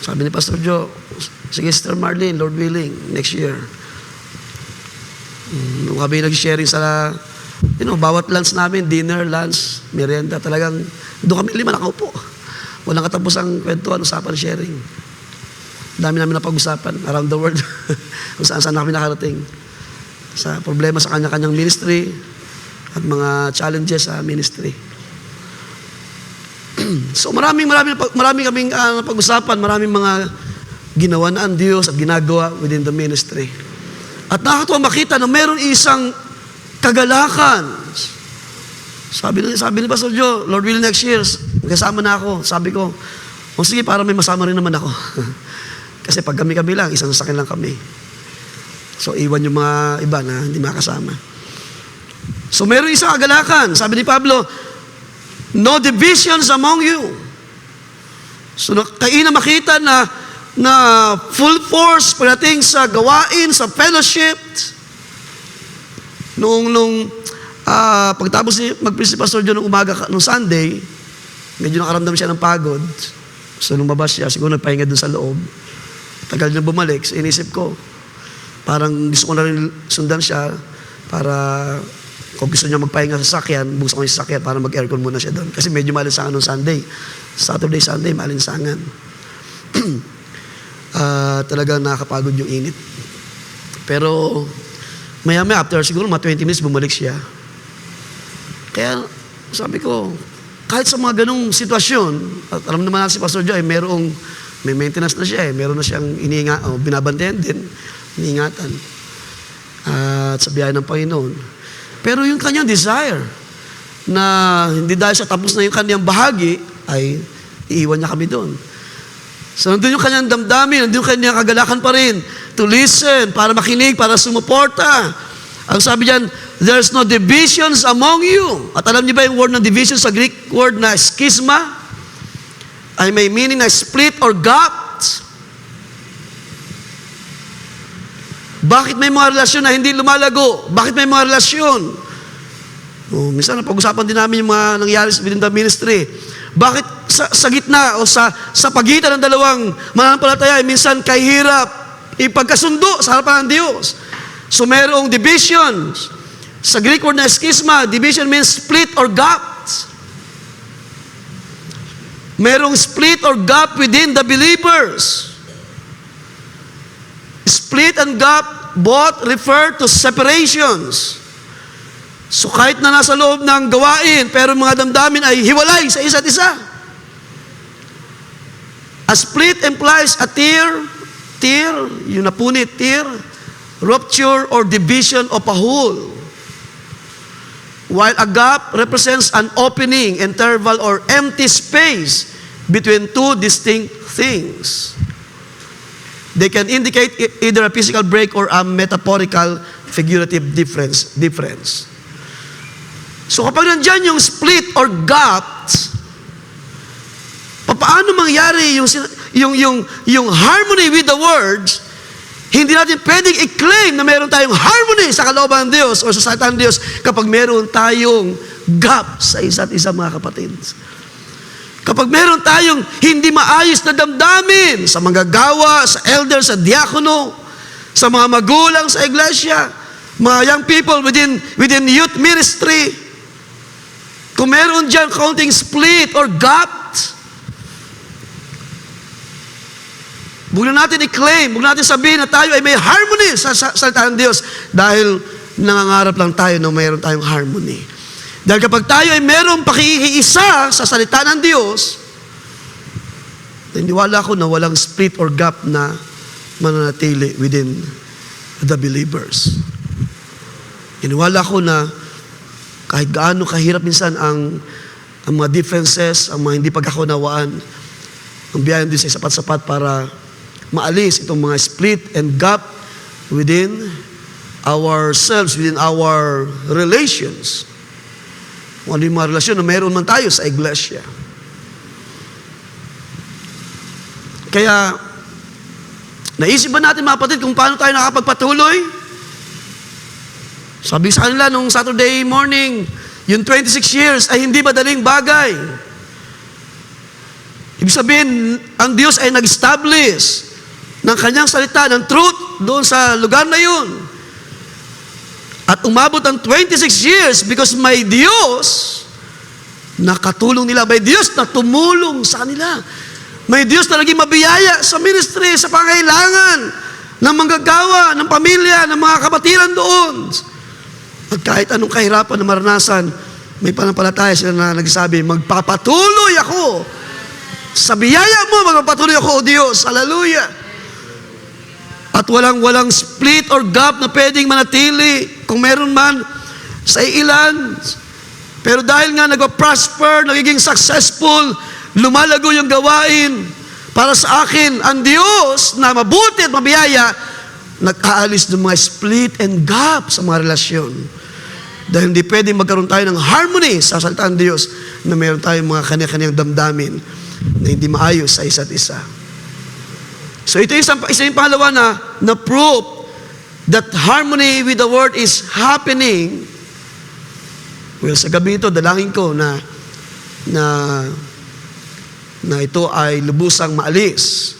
Sabi ni Pastor Joe, sige Sister Marlene, Lord willing, next year. Nung kami nag-sharing sa, bawat lunch namin, dinner, lunch, merienda, talagang, doon kami 5 nakaupo. Walang katapusang kwentuhan, usapan, sharing. Dami namin napag-usapan around the world, kung saan kami nakarating. Sa problema sa kanya-kanyang ministry, at mga challenges sa ministry. So marami kaming napag-usapan, maraming mga ginawa na ang Diyos at ginagawa within the ministry. At nakakatuwa makita na meron isang kagalakan. Sabi ni Pastor Joe, Lord willing next year, kasama na ako. Sabi ko, sige, para may masama rin naman ako. Kasi pag kami lang, isang sasakyan lang kami. So iwan yung mga iba na hindi makasama. So meron isang kagalakan. Sabi ni Pablo, no divisions among you. So kayo na makita na full force pagdating sa gawain, sa fellowship. Nung pagtapos mag-preach si Pastor John nung umaga, nung Sunday, medyo nakaramdam siya ng pagod. So nung babas siya, siguro nagpahinga dun sa loob. Tagal niya bumalik. So inisip ko, parang gusto ko na rin sundan siya para kung gusto niya magpahinga sa sakyan, buksan ko yung sakyan para mag-aircon muna siya doon. Kasi medyo malinsangan nung Sunday. Saturday, Sunday, malinsangan. Talagang nakakapagod yung init. Pero maya-maya, after siguro mga 20 minutes, bumalik siya. Kaya sabi ko, kahit sa mga ganong sitwasyon, at alam naman natin si Pastor Joe, may maintenance na siya, meron na siyang binabantayan din, iniingatan. At sa biyaya ng Panginoon. Pero yung kanyang desire, na hindi dahil sa tapos na yung kanyang bahagi, ay iiwan niya kami doon. So nandun yung kanyang damdamin, nandun yung kanyang kagalakan pa rin, to listen, para makinig, para sumuporta. Ang sabi diyan, there's no divisions among you. At alam niyo ba yung word ng division sa Greek word na schisma? Ay may meaning na split or gap. Bakit may mga relasyon na hindi lumalago? Bakit may mga relasyon? Minsan napag-usapan din namin yung mga nangyari within the ministry. Bakit sa gitna o sa pagitan ng dalawang mananampalataya, minsan kahirap ipagkasundo sa harapan ng Diyos. So merong divisions. Sa Greek word na schisma, division means split or gap. Merong split or gap within the believers. Split and gap both refer to separations. So kahit na nasa loob ng gawain, pero mga damdamin ay hiwalay sa isa't isa. A split implies a tear, yung napunit, tear, rupture or division of a whole. While a gap represents an opening, interval, or empty space between two distinct things. They can indicate either a physical break or a metaphorical figurative difference. So kapag nandyan yung split or gap, paano mangyari yung harmony with the words? Hindi natin pwedeng i-claim na meron tayong harmony sa kalooban ng Diyos o sa salita ng Diyos kapag meron tayong gap sa isa't isa, mga kapatid. Kapag meron tayong hindi maayos na damdamin sa manggagawa, sa elder, sa diakono, sa mga magulang sa iglesia, mga young people within youth ministry, kung meron dyan counting split or gap, huwag na natin i-claim, huwag natin sabihin na tayo ay may harmony sa salita ng Diyos dahil nangangarap lang tayo na mayroon tayong harmony. Dahil kapag tayo ay mayroong pakikiisa sa salita ng Diyos, Naniniwala ako na walang split or gap na mananatili within the believers. Naniniwala ako na kahit gaano kahirap minsan ang mga differences, ang mga hindi pagkakunawaan, ang biyaya din sa sapat-sapat para maalis itong mga split and gap within ourselves, within our relations. Kung ano yung mga relasyon na mayroon man tayo sa iglesia. Kaya, naisip ba natin mga kapatid kung paano tayo nakapagpatuloy? Sabi sa kanila nung Saturday morning, yung 26 years ay hindi madaling bagay. Ibig sabihin, ang Diyos ay nag-establish ng kanyang salita, ng truth, doon sa lugar na yun. At umabot ang 26 years because may Diyos na katulong nila. May Diyos na tumulong sa kanila. May Diyos na naging mabiyaya sa ministry, sa pangailangan ng manggagawa, ng pamilya, ng mga kapatiran doon. At kahit anong kahirapan na maranasan, may panampalataya sila na nagsasabi, magpapatuloy ako. Sa biyaya mo, magpapatuloy ako, O Diyos. Hallelujah. At walang split or gap na pwedeng manatili. Kung meron man, sa ilan. Pero dahil nga nag-prosper, nagiging successful, lumalago yung gawain. Para sa akin, ang Diyos na mabuti at mabiyaya, nag-aalis ng mga split and gap sa mga relasyon. Dahil hindi pwedeng magkaroon tayo ng harmony sa salita ng Diyos na meron tayong mga kanya-kanyang damdamin na hindi maayos sa isa't isa. So ito yung pangalawa na proof that harmony with the Word is happening. Well, sa gabi ito, dalangin ko na ito ay lubusang maalis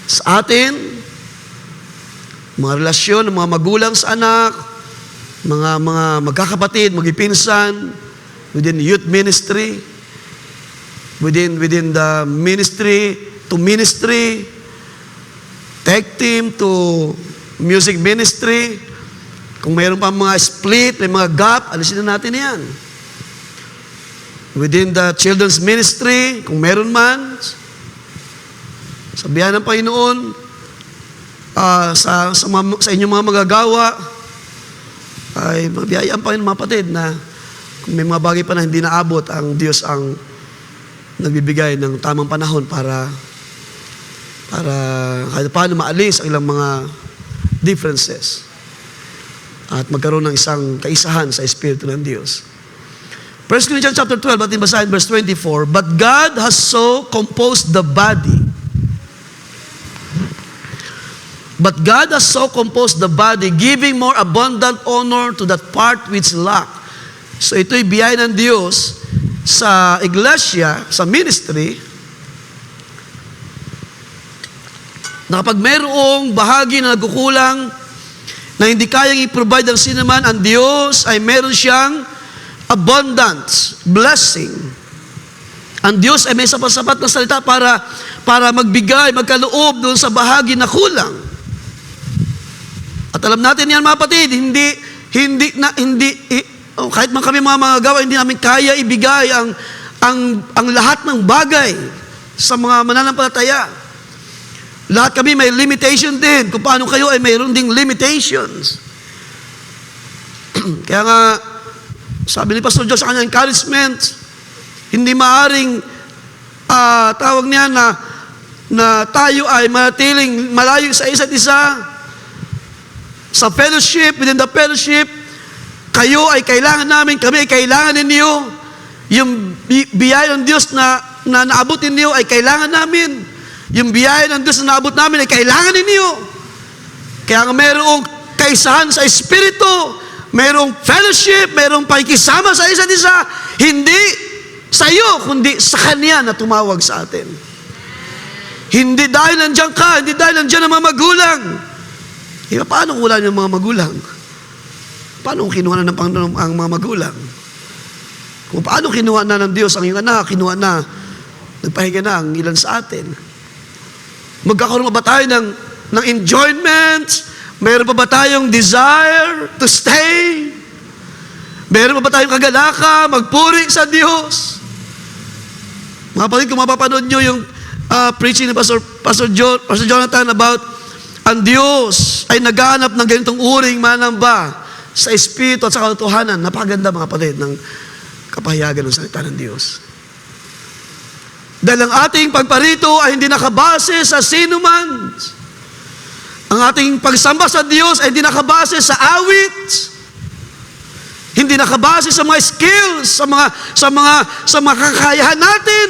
sa atin, mga relasyon ng mga magulang sa anak, mga magkakapatid, magipinsan, within youth ministry, within the ministry to ministry, tech team to music ministry. Kung mayroon pa mga split, may mga gap, alisin na natin yan. Within the children's ministry, kung meron man, sabihan ng Panginoon, sa inyong mga magagawa, ay mabiyayaan pa rin mga kapatid na kung may mga bagay pa na hindi naabot, ang Diyos ang nagbibigay ng tamang panahon para kahit paano maalis ang ilang mga differences at magkaroon ng isang kaisahan sa Espiritu ng Diyos. 1 Corinthians chapter 12, ating basahin verse 24, But God has so composed the body. But God has so composed the body, giving more abundant honor to that part which lack. So ito'y biyaya ng Diyos sa iglesia, sa ministry, na kapag mayroong bahagi na nagkukulang, na hindi kayang i-provide ng sinaman, ang Diyos ay meron siyang abundance, blessing. Ang Diyos ay may sapat-sapat na salita para magbigay, magkaloob doon sa bahagi na kulang. At alam natin yan mga kapatid, kahit man kami mga gawa, hindi namin kaya ibigay ang lahat ng bagay sa mga mananampalataya. Lahat kami may limitation din. Kung paano kayo ay mayroon ding limitations. Kaya nga, sabi ni Pastor Joe sa kanyang encouragement, hindi maaring tawag niya na tayo ay manatiling malayo sa isa't isa. Sa fellowship, within the fellowship, kayo ay kailangan namin, kami ay kailangan ninyo. Yung biyaya ng Diyos na naabot ninyo ay kailangan namin. Yung biyaya ng Diyos na naabot namin ay kailangan ninyo. Kaya nga mayroong kaisahan sa Espiritu, mayroong fellowship, mayroong pakikisama sa isa't isa, hindi sa iyo, kundi sa Kanya na tumawag sa atin. Hindi dahil nandiyan ka, hindi dahil nandiyan ang mga magulang. Paano kung wala yung mga magulang? Paano kung kinuha na ng Panginoon ang mga magulang? Kung paano kinuha na ng Diyos ang iyong anak, kinuha na, nagpahinga na ang ilan sa atin. Magkakaroon ba tayo ng enjoyment? Mayroon pa ba tayong desire to stay? Mayroon pa ba tayong kagalaka, magpuri sa Diyos? Mga kapatid, kung mapapanood nyo yung preaching ni Pastor Jonathan about ang Diyos ay naghahanap ng ganitong uring manamba sa Espiritu at sa katotohanan. Napakaganda mga kapatid ng kapahayagan ng salita ng Diyos. Dahil ang ating pagparito ay hindi nakabase sa sino man. Ang ating pagsamba sa Diyos ay hindi nakabase sa awit. Hindi nakabase sa mga skills, sa mga kakayahan natin.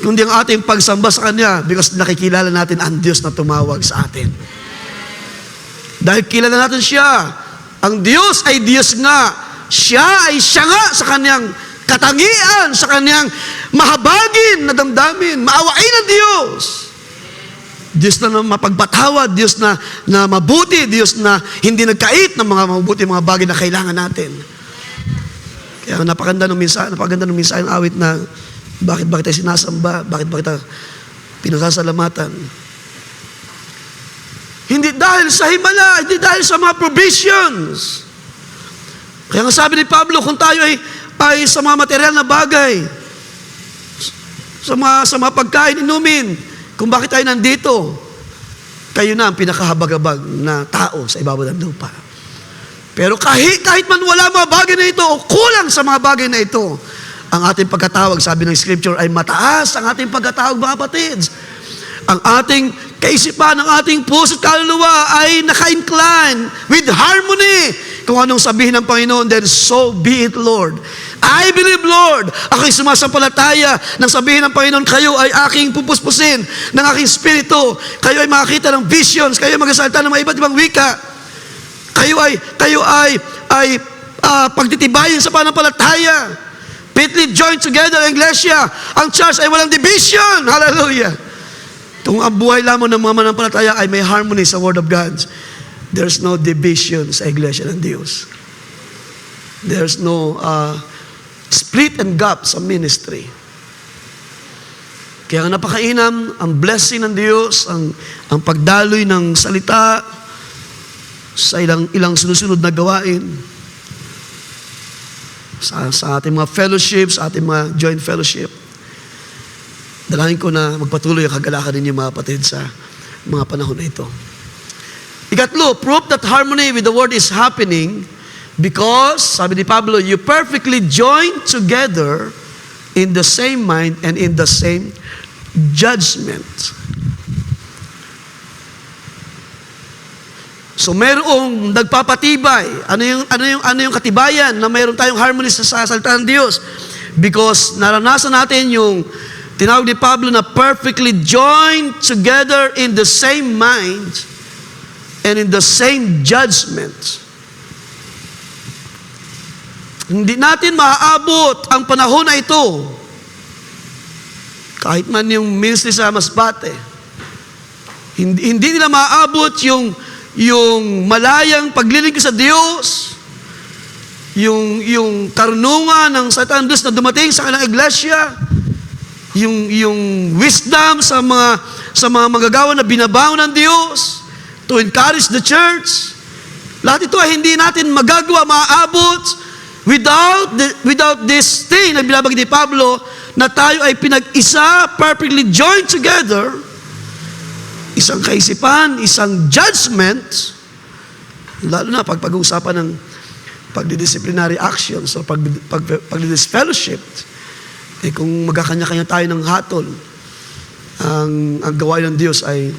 Kundi ang ating pagsamba sa Kanya because nakikilala natin ang Diyos na tumawag sa atin. Dahil kilala natin Siya. Ang Diyos ay Diyos nga. Siya ay Siya nga sa Kanyang katangian, sa Kanyang mahabagin na damdamin, maawain ng Diyos. Diyos na mapagpatawad, Diyos na mabuti, Diyos na hindi nagkait ng mga mabuti mga bagay na kailangan natin. Kaya napakaganda ng minsan ang awit na bakit tayo sinasamba, bakit tayo pinasasalamatan. Hindi dahil sa himala, hindi dahil sa mga provisions. Kaya nga sabi ni Pablo, kung tayo ay sa mga material na bagay, sa mga pagkain, inumin, kung bakit tayo nandito, kayo na ang pinakahabag-habag na tao sa ibabaw ng lupa. Pero kahit man wala mga bagay na ito, o kulang sa mga bagay na ito, ang ating pagkatawag, sabi ng Scripture, ay mataas ang ating pagkatawag, mga kapatids. Ang ating kaisipan, ang ating puso at kaluluwa ay naka-incline with harmony. Kung anong sabihin ng Panginoon, then so be it, Lord. I believe, Lord. Ako'y sumasampalataya ng sabihin ng Panginoon, kayo ay aking pupuspusin ng aking spirito. Kayo ay makakita ng visions. Kayo ay magsasalita ng mga iba't ibang wika. Kayo ay pagtitibayin sa panampalataya. Fitly joined together, Iglesia. Ang church ay walang division. Hallelujah. Kung ang buhay lamang ng mga manampalataya ay may harmony sa Word of God, there's no division sa Iglesia ng Diyos. There's no split and gap sa ministry. Kaya nga napakainam, ang blessing ng Diyos, ang pagdaloy ng salita sa ilang susunod na gawain, sa ating mga fellowship, sa ating mga joint fellowship. Dalangin ko na magpatuloy ang kagalakan ninyo mga kapatid sa mga panahon na ito. Ikatlo, proof that harmony with the Word is happening because, sabi ni Pablo, you perfectly join together in the same mind and in the same judgment. So merong nagpapatibay. Ano yung katibayan na mayroon tayong harmony sa salita ng Diyos? Because naranasan natin yung tinawag ni Pablo na perfectly joined together in the same mind and in the same judgment. Hindi natin maaabot ang panahon na ito. Kahit man yung ministry sa Masbate, hindi nila maaabot yung malayang paglilingkod sa Diyos, yung karunungan ng salita ng Diyos na dumating sa kanilang iglesia, yung wisdom sa mga manggagawa na binabaon ng Diyos to encourage the church. Lahat ito ay hindi natin magagawa, maaabot without this thing na binabagay ni Pablo na tayo ay pinag-isa, perfectly joined together, isang kaisipan, isang judgment, lalo na pag-uusapan ng pagdidisciplinary actions o pagdidisfellowship. Kung magkakanya-kanya tayo ng hatol, ang gawain ng Diyos ay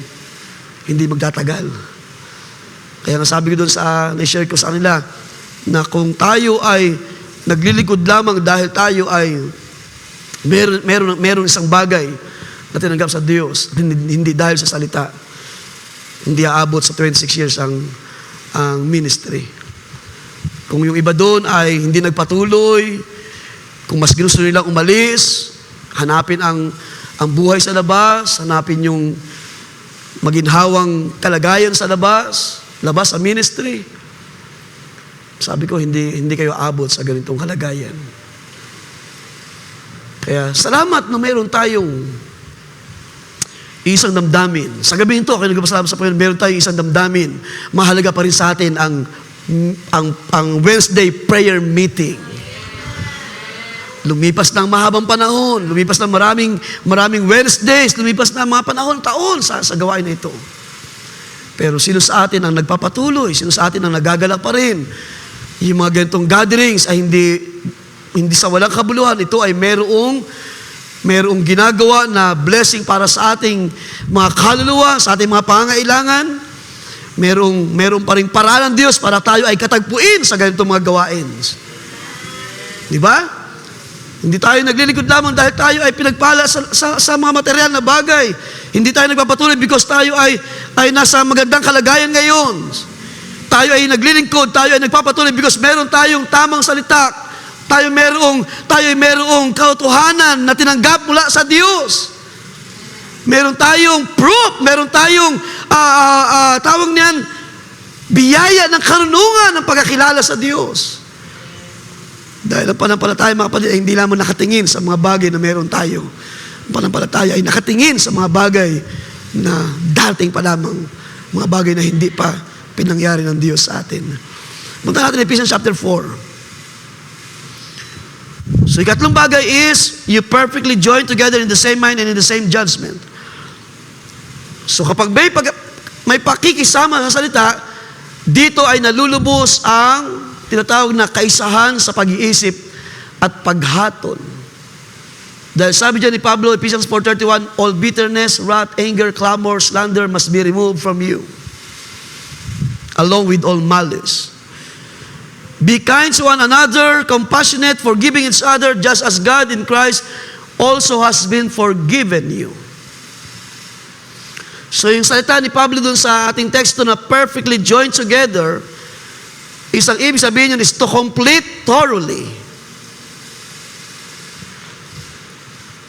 hindi magtatagal. Kaya nga sabi ko doon na-share ko sa kanila, na kung tayo ay naglilingkod lamang dahil tayo ay meron isang bagay na tinanggap sa Diyos, hindi dahil sa salita, hindi aabot sa 26 years ang ministry. Kung yung iba doon ay hindi nagpatuloy, kung mas ginusto nilang umalis, hanapin ang buhay sa labas, hanapin yung maginhawang kalagayan sa labas sa ministry. Sabi ko, hindi kayo abot sa ganitong kalagayan. Kaya salamat na mayroon tayong isang damdamin. Sa gabi ito, kaya nagpasalamat sa Panginoon, mayroon tayong isang damdamin. Mahalaga pa rin sa atin ang Wednesday prayer meeting. Lumipas ng mahabang panahon, lumipas ng maraming Wednesdays, lumipas ng mga panahon, taon sa gawain na ito. Pero sino sa atin ang nagpapatuloy? Sino sa atin ang nagagalak pa rin? Yung mga ganitong gatherings ay hindi sa walang kabuluhan. Ito ay merong ginagawa na blessing para sa ating mga kaluluwa, sa ating mga pangangailangan. Merong pa ring paraan ng Diyos para tayo ay katagpuin sa ganitong mga gawain. Di ba? Hindi tayo naglilingkod lamang dahil tayo ay pinagpala sa mga material na bagay. Hindi tayo nagpapatuloy because tayo ay nasa magandang kalagayan ngayon. Tayo ay naglilingkod, tayo ay nagpapatuloy because meron tayong tamang salita. Tayo ay merong katotohanan na tinanggap mula sa Diyos. Meron tayong proof, meron tayong tawag niyan, biyaya ng karunungan ng pagkakilala sa Diyos. Dahil ang panampalataya, mga kapatid, ay hindi lamang nakatingin sa mga bagay na meron tayo. Ang panampalataya ay nakatingin sa mga bagay na dating pa lamang, mga bagay na hindi pa pinangyari ng Diyos sa atin. Punta natin Ephesians chapter 4. So, ikatlong bagay is, you perfectly join together in the same mind and in the same judgment. So, kapag may pakikisama sa salita, dito ay nalulubos ang tinatawag na kaisahan sa pag-iisip at paghatol. Dahil sabi dyan ni Pablo, Ephesians 4:31, all bitterness, wrath, anger, clamor, slander must be removed from you, along with all malice. Be kind to one another, compassionate, forgiving each other, just as God in Christ also has been forgiven you. So yung salita ni Pablo dun sa ating teksto na perfectly joined together, isang ibig sabihin yun is to complete thoroughly.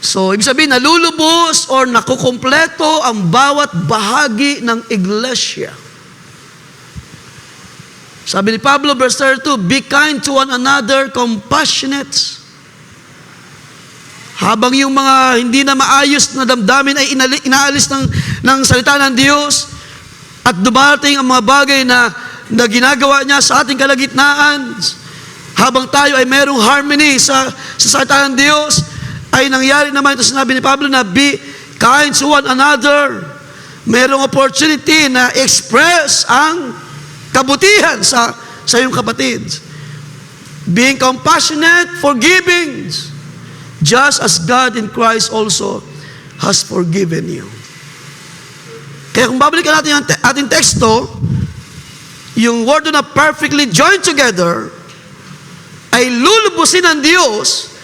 So, ibig sabihin, nalulubos or nakukumpleto ang bawat bahagi ng iglesia. Sabi ni Pablo, verse 32, be kind to one another, compassionate. Habang yung mga hindi na maayos na damdamin ay inaalis ng salita ng Diyos at dumarating ang mga bagay na ginagawa niya sa ating kalagitnaan, habang tayo ay merong harmony sa salita ng Diyos, ay nangyari naman ito sinabi ni Pablo na be kind to one another. Merong opportunity na express ang kabutihan sa iyong kapatid. Being compassionate, forgiving, just as God in Christ also has forgiven you. Kaya kung babalikan natin ang ating teksto, yung word na perfectly joined together ay lulubusin ng Diyos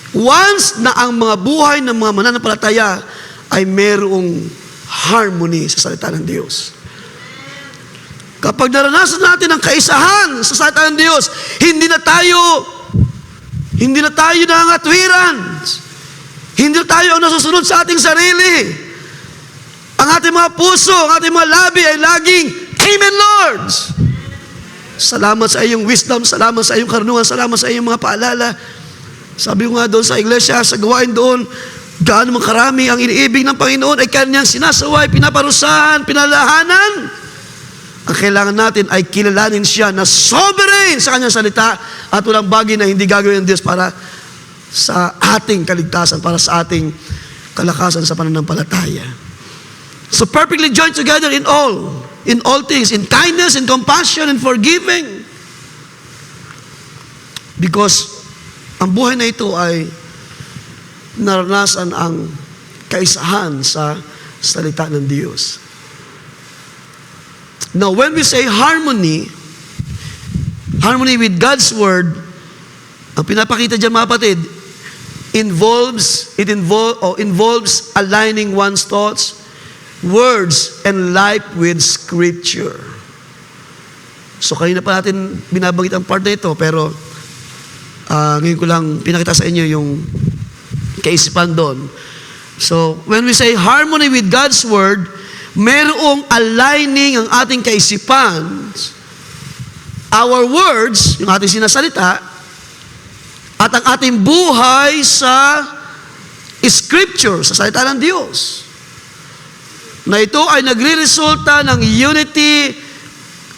once na ang mga buhay ng mga mananampalataya ay mayroong harmony sa salita ng Diyos. Kapag naranasan natin ang kaisahan sa salita ng Diyos, hindi na tayo nangangatwiran. Hindi na tayo ang nasusunod sa ating sarili. Ang ating mga puso, ang ating mga labi ay laging Amen, Lord! Salamat sa iyong wisdom, salamat sa iyong karunungan, salamat sa iyong mga paalala. Sabi ko nga doon sa iglesia, sa gawain doon, gaano man karami ang iniibig ng Panginoon ay kanyang sinasaway, pinaparusahan, pinalahanan. Ang kailangan natin ay kilalanin siya na sovereign sa kanyang salita at walang bagay na hindi gagawin ng Diyos para sa ating kaligtasan, para sa ating kalakasan sa pananampalataya. So perfectly joined together in all things, in kindness, in compassion, in forgiving. Because ang buhay na ito ay naranasan ang kaisahan sa salita ng Diyos. Now, when we say harmony with God's Word, ang pinapakita dyan mga kapatid, involves aligning one's thoughts, words, and life with Scripture. So, kanina pa natin binabanggit ang part na ito, pero ngayon ko lang pinakita sa inyo yung kaisipan doon. So, when we say harmony with God's Word, merong aligning ang ating kaisipan, our words, yung ating sinasalita, at ang ating buhay sa Scripture, sa salita ng Diyos. Na ito ay nagre-resulta ng unity,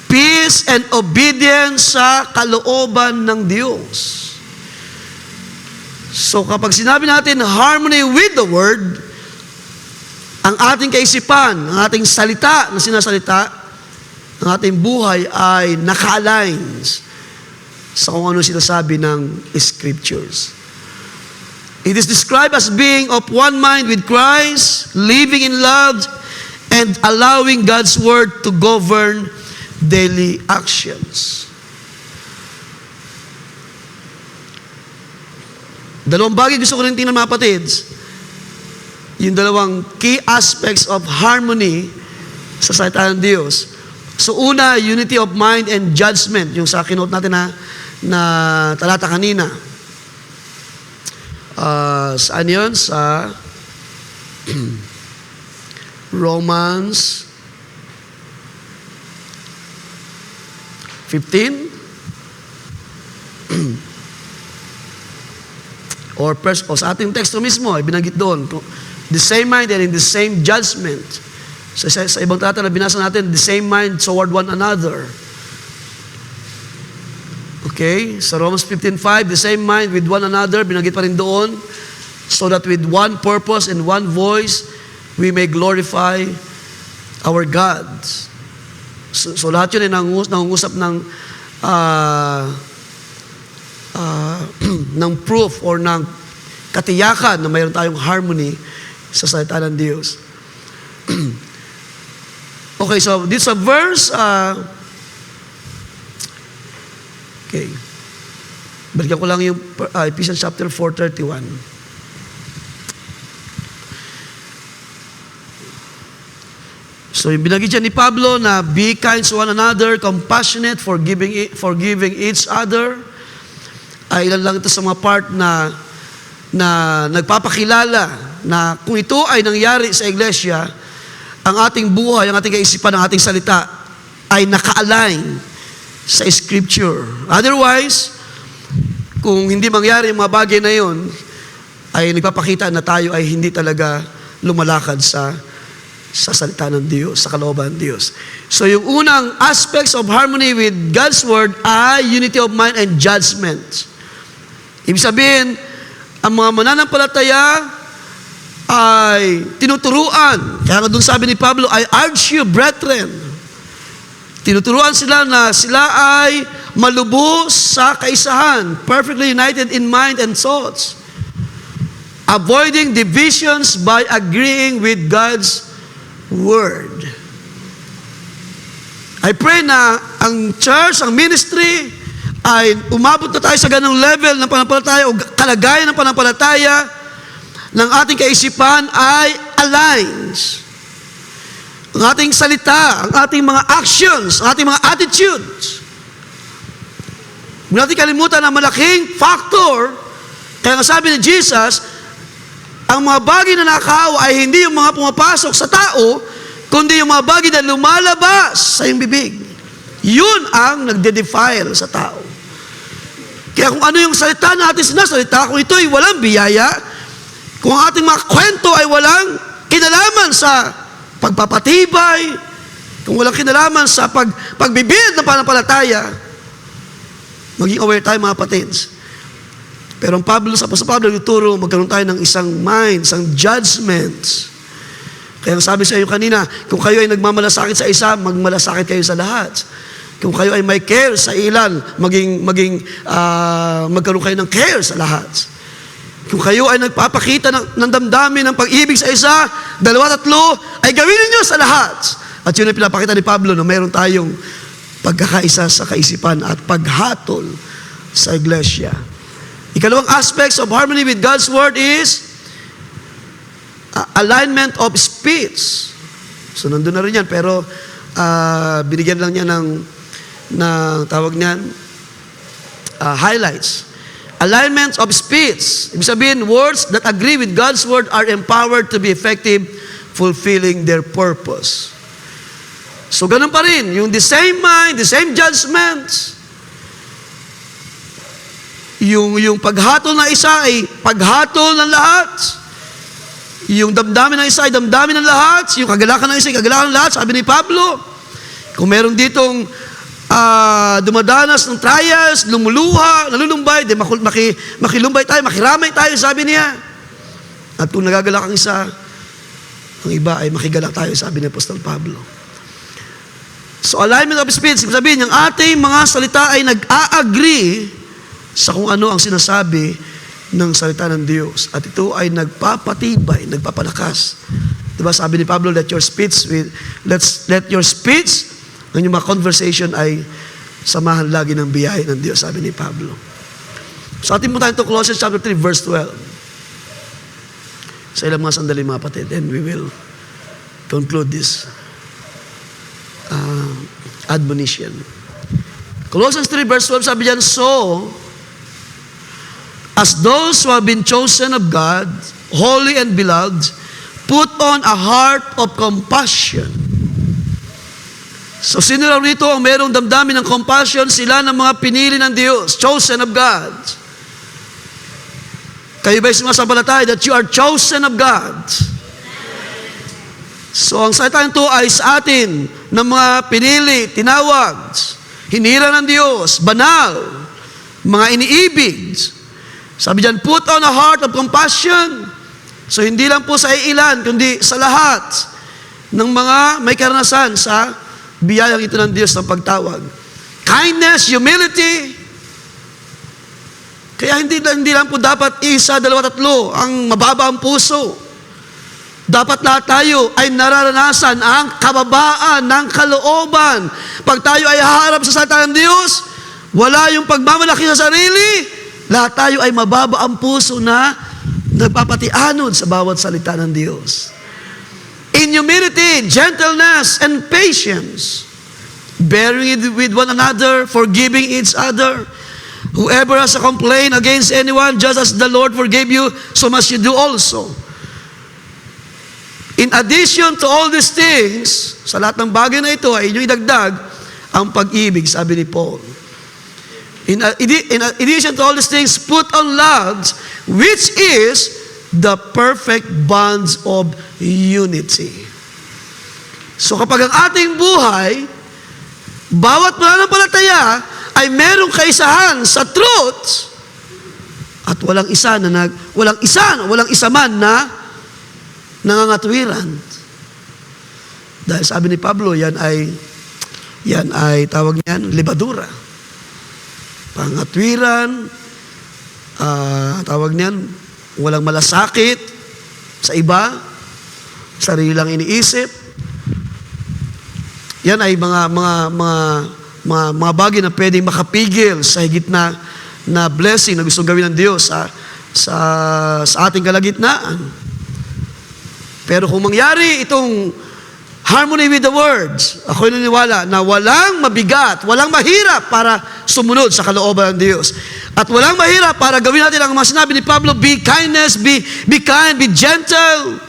peace, and obedience sa kalooban ng Diyos. So kapag sinabi natin harmony with the Word, ang ating kaisipan, ang ating salita na sinasalita, ang ating buhay ay naka-align sa kung ano sinasabi ng Scriptures. It is described as being of one mind with Christ, living in love, and allowing God's Word to govern daily actions. Dalawang bagay gusto ko rin tingnan mga kapatids. Yung dalawang key aspects of harmony sa salita ng Diyos. So una, unity of mind and judgment. Yung sa kinote natin na talata kanina. Saan yun? Sa Romans 15? Or sa ating teksto mismo, ay binanggit doon. The same mind and in the same judgment. Sa ibang talata na binasa natin, the same mind toward one another. Okay? Sa Romans 15:5, the same mind with one another, binanggit pa rin doon, so that with one purpose and one voice, we may glorify our God. So lahat yun ay nangungusap ng proof or ng katiyakan na mayroon tayong harmony sa salita ng Diyos. Okay, so this a verse, okay. Balikan ko lang yung Ephesians chapter 4:31. So yung binanggit dyan ni Pablo na be kind to one another, compassionate, forgiving each other. Ilan lang ito sa mga part na nagpapakilala na kung ito ay nangyari sa iglesia, ang ating buhay, ang ating kaisipan, ang ating salita ay naka-align sa Scripture. Otherwise, kung hindi mangyari yung mga bagay na yun, ay nagpapakita na tayo ay hindi talaga lumalakad sa salita ng Diyos, sa kalooban ng Diyos. So yung unang aspects of harmony with God's Word ay unity of mind and judgment. Ibig sabihin, ang mga mananampalataya ay tinuturuan. Kaya nga doon sabi ni Pablo, I urge you, brethren. Tinuturuan sila na sila ay malubos sa kaisahan, perfectly united in mind and thoughts, avoiding divisions by agreeing with God's Word. I pray na ang church, ang ministry, ay umabot na tayo sa ganung level ng pananampalataya o kalagayan ng pananampalataya ng ating kaisipan ay aligns. Ang ating salita, ang ating mga actions, ang ating mga attitudes. Huwag natin kalimutan na malaking factor, kaya nga sabi ni Jesus, ang mga bagay na nakakaawa ay hindi yung mga pumapasok sa tao, kundi yung mga bagay na lumalabas sa iyong bibig. Yun ang nagde-defile sa tao. Kaya kung ano yung salita na ating sinasalita, kung ito ay walang biyaya, kung ang ating mga kwento ay walang kinalaman sa pagpapatibay, kung walang kinalaman sa pagbibid ng pananampalataya, maging aware tayo mga kapatids. Pero ang sa Pablo nagtuturo, magkaroon tayo ng isang mind, isang judgment. Kaya sabi sa iyo kanina, kung kayo ay nagmamalasakit sa isa, magmalasakit kayo sa lahat. Kung kayo ay may care sa ilan, magkaroon kayo ng care sa lahat. Kung kayo ay nagpapakita ng damdamin ng pag-ibig sa isa, 2, 3, ay gawin niyo sa lahat. At yun ay pinapakita ni Pablo na mayroon tayong pagkakaisa sa kaisipan at paghatol sa iglesia. Ikalawang aspects of harmony with God's Word is alignment of speech. So nandun na rin yan, pero binigyan lang niya ng tawag niyan, highlights. Alignment of speech. Ibig sabihin, words that agree with God's Word are empowered to be effective, fulfilling their purpose. So ganun pa rin, yung the same mind, the same judgments. Yung paghatol ng isa ay paghatol ng lahat. Yung damdamin ng isa ay damdamin ng lahat. Yung kagalakan ng isa ay kagalakan ng lahat. Sabi ni Pablo, kung meron ditong dumadanas ng trials, lumuluha, nalulumbay, di makilumbay tayo, makiramay tayo, sabi niya. At kung nagagalak ang isa, ang iba ay makigalak tayo, sabi ni Apostol Pablo. So alignment of speech, sabihin, yung ating mga salita ay nag-a-agree sa kung ano ang sinasabi ng salita ng Diyos. At ito ay nagpapatibay, nagpapalakas. Diba sabi ni Pablo, let your speech ng yung mga conversation ay samahan lagi ng biyaya ng Diyos, sabi ni Pablo. So atin mo tayo to Colossians chapter 3, verse 12. Sa ilang mga sandali, mga kapatid, and we will conclude this admonition. Colossians 3, verse 12, sabi diyan, so, as those who have been chosen of God, holy and beloved, put on a heart of compassion. So, sino lang rito ang mayroong damdamin ng compassion? Sila ng mga pinili ng Diyos, chosen of God. Kayo ba'y sumasampalataya that you are chosen of God? So, ang salita nito ay sa atin ng mga pinili, tinawag, hinira ng Diyos, banal, mga iniibig. Sabi diyan, put on a heart of compassion. So, hindi lang po sa ilan, kundi sa lahat ng mga may karanasan sa biyayang ito ng Diyos ng pagtawag. Kindness, humility. Kaya hindi lang po dapat isa, dalawa, tatlo ang mababa ang puso. Dapat lahat tayo ay nararanasan ang kababaan ng kalooban. Pag tayo ay haharap sa salita ng Diyos, wala yung pagmamalaki sa sarili, lahat tayo ay mababa ang puso na nagpapatianod sa bawat salita ng Diyos. In humility, gentleness, and patience, bearing it with one another, forgiving each other. Whoever has a complaint against anyone, just as the Lord forgave you, so must you do also. In addition to all these things, sa lahat ng bagay na ito, ay inyong idagdag ang pag-ibig, sabi ni Paul. In addition to all these things, put on love, which is the perfect bonds of unity. So kapag ang ating buhay, bawat pananampalataya ay merong kaisahan sa truth at walang isa man na nangangatwiran. Dahil sabi ni Pablo, yan ay tawag niyan, libadura. Pangatwiran, tawag niyan, walang malasakit sa iba, sarili lang iniisip. Yan ay mga bagay na pwedeng makapigil sa higit na blessing na gustong gawin ng Diyos sa ating kalagitnaan. Pero kung mangyari itong harmony with the words, ako'y naniniwala na walang mabigat, walang mahirap para sumunod sa kalooban ng Diyos. At walang mahirap para gawin natin ang mga sinabi ni Pablo, be kindness, be kind, be gentle,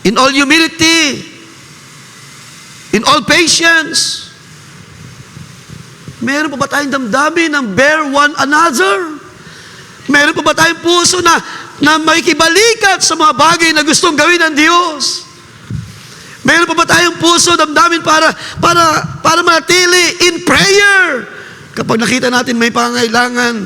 in all humility, in all patience. Meron pa ba tayong damdamin ng bear one another? Meron pa ba tayong puso na makikibalikat sa mga bagay na gustong gawin ng Diyos? Meron pa ba tayong puso, damdamin para manatili in prayer? Kapag nakita natin may pangangailangan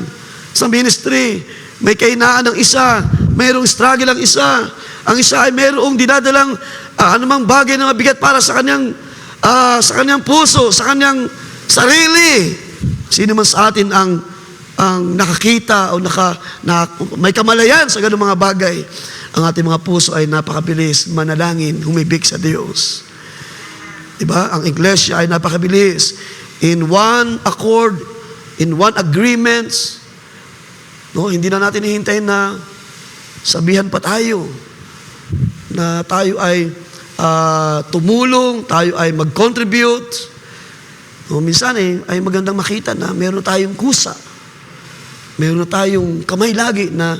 sa ministry, may kainaan ng isa, mayroong struggle ang isa, ang isa ay mayroong dinadalang anumang bagay na mabigat para sa kanyang puso, sa kanyang sarili. Sino man sa atin ang nakakita o may kamalayan sa ganung mga bagay? Ang ating mga puso ay napakabilis manalangin, humibig sa Diyos. Diba? Ang iglesia ay napakabilis. In one accord, in one agreement, no, hindi na natin hihintayin na sabihan pa tayo na tayo ay tumulong, tayo ay mag-contribute. No, minsan ay magandang makita na meron tayong kusa. Meron tayong kamay lagi na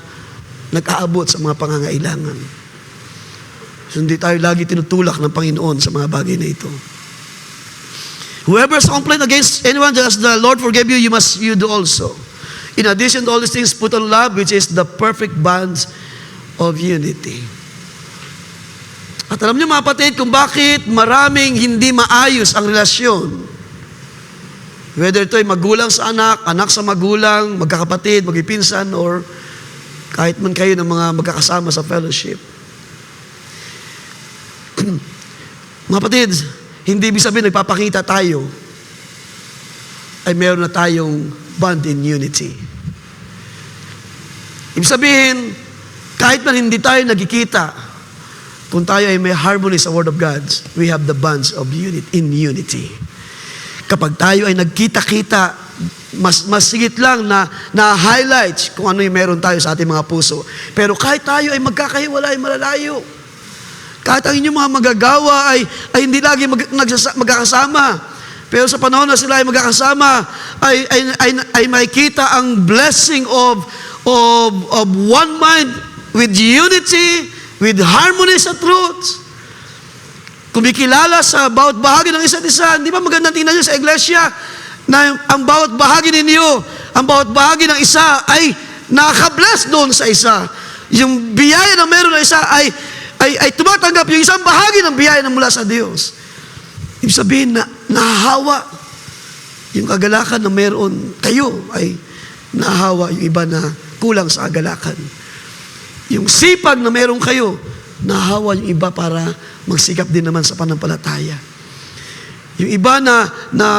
nag-aabot sa mga pangangailangan. So, hindi tayo lagi tinutulak ng Panginoon sa mga bagay na ito. Whoever has complained against anyone, just as the Lord forgave you, you do also. In addition to all these things, put on love, which is the perfect bonds of unity. At alam niyo mga kapatid, kung bakit maraming hindi maayos ang relasyon. Whether ito ay magulang sa anak, anak sa magulang, magkakapatid, magpipinsan, or kahit man kayo ng mga magkakasama sa fellowship. Mga kapatid, hindi ibig sabihin nagpapakita tayo ay meron na tayong bond in unity. Ibig sabihin, kahit man hindi tayo nagkikita, kung tayo ay may harmony sa Word of God, we have the bonds of unity in unity. Kapag tayo ay nagkita-kita, mas sigit lang na highlights kung ano yung meron tayo sa ating mga puso. Pero kahit tayo ay magkakahiwalay, malalayo. Kahit ang inyong mga magagawa ay hindi lagi magkakasama. Pero sa panahon na sila ay magkakasama, ay makikita ang blessing of one mind with unity, with harmony sa truth. Kumikilala sa bawat bahagi ng isa't isa. Hindi ba magandang tingnan nyo sa iglesia na ang bawat bahagi ninyo, ang bawat bahagi ng isa ay nakaka-bless doon sa isa. Yung biyaya na meron na isa ay tumatanggap yung isang bahagi ng biyaya na mula sa Diyos. Ibig sabihin na nahahawa yung kagalakan na meron kayo ay nahahawa yung iba na kulang sa kagalakan. Yung sipag na meron kayo, nahahawa yung iba para magsikap din naman sa panampalataya. Yung iba na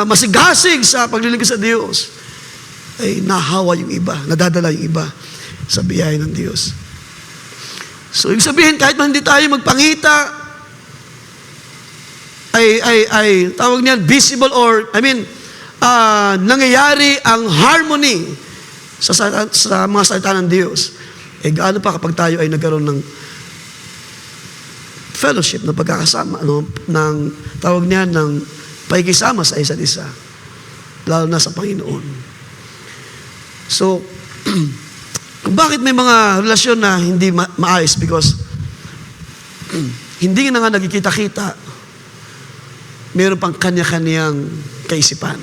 masigasig sa paglilingkod sa Diyos, ay nahahawa yung iba, nadadala yung iba sa biyaya ng Diyos. So, ibig sabihin, kahit man hindi tayo magpangita, ay tawag niyan, visible or, nangyayari ang harmony sa mga salita ng Diyos. Gaano pa kapag tayo ay nagkaroon ng fellowship, ng pagkakasama, ng tawag niyan, ng pakikisama sa isa't isa, lalo na sa Panginoon. So, kung bakit may mga relasyon na hindi maayos? Because hindi na nga nagkikita-kita, meron pang kanya-kanyang kaisipan.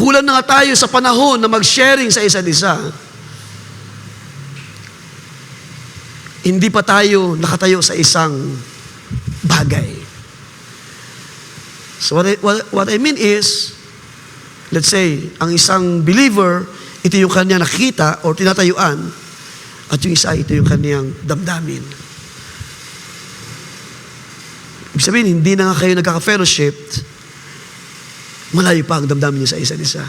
Kulang na nga tayo sa panahon na mag-sharing sa isa't isa. Hindi pa tayo nakatayo sa isang bagay. So what I mean is, let's say, ang isang believer, ito yung kanya nakikita o tinatayuan, at yung isa, ito yung kanyang damdamin. Ibig sabihin, hindi na nga kayo nagkaka-fellowship, malayo pa ang damdamin niyo sa isa't isa.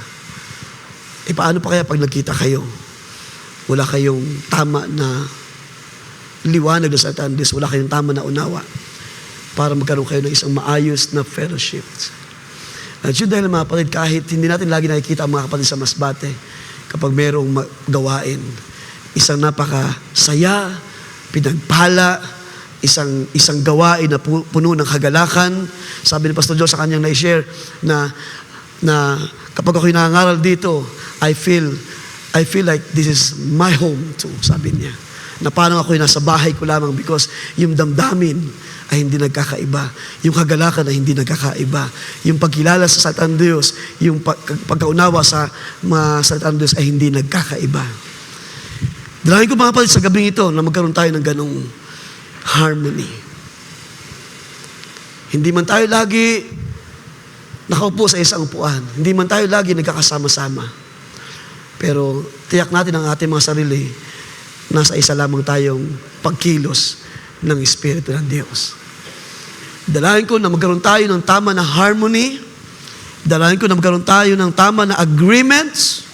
Paano pa kaya pag nagkita kayo? Wala kayong tama na liwanag na salita ng Diyos, wala kayong tama na unawa para magkaroon kayo ng isang maayos na fellowship. At yun dahil mga kapatid, kahit hindi natin lagi nakikita ang mga kapatid sa Masbate, kapag mayroong gawain, isang napakasaya, pinagpala, isang gawain na puno ng kagalakan. Sabi ni Pastor Joe sa kanyang na-share na kapag ako'y nangangaral dito, I feel like this is my home too, sabi niya. Na parang ako'y nasa bahay ko lamang because yung damdamin ay hindi nagkakaiba. Yung kagalakan ay hindi nagkakaiba. Yung pagkilala sa salita ng Diyos, yung pagkaunawa sa mga salita ng Diyos ay hindi nagkakaiba. Dalangin ko mga kapatid sa gabing ito na magkaroon tayo ng ganong harmony. Hindi man tayo lagi nakaupo sa isang upuan. Hindi man tayo lagi nagkakasama-sama. Pero tiyak natin ang ating mga sarili, nasa isa lamang tayong pagkilos ng Espiritu ng Diyos. Dalangin ko na magkaroon tayo ng tama na harmony. Dalangin ko na magkaroon tayo ng tama na agreements.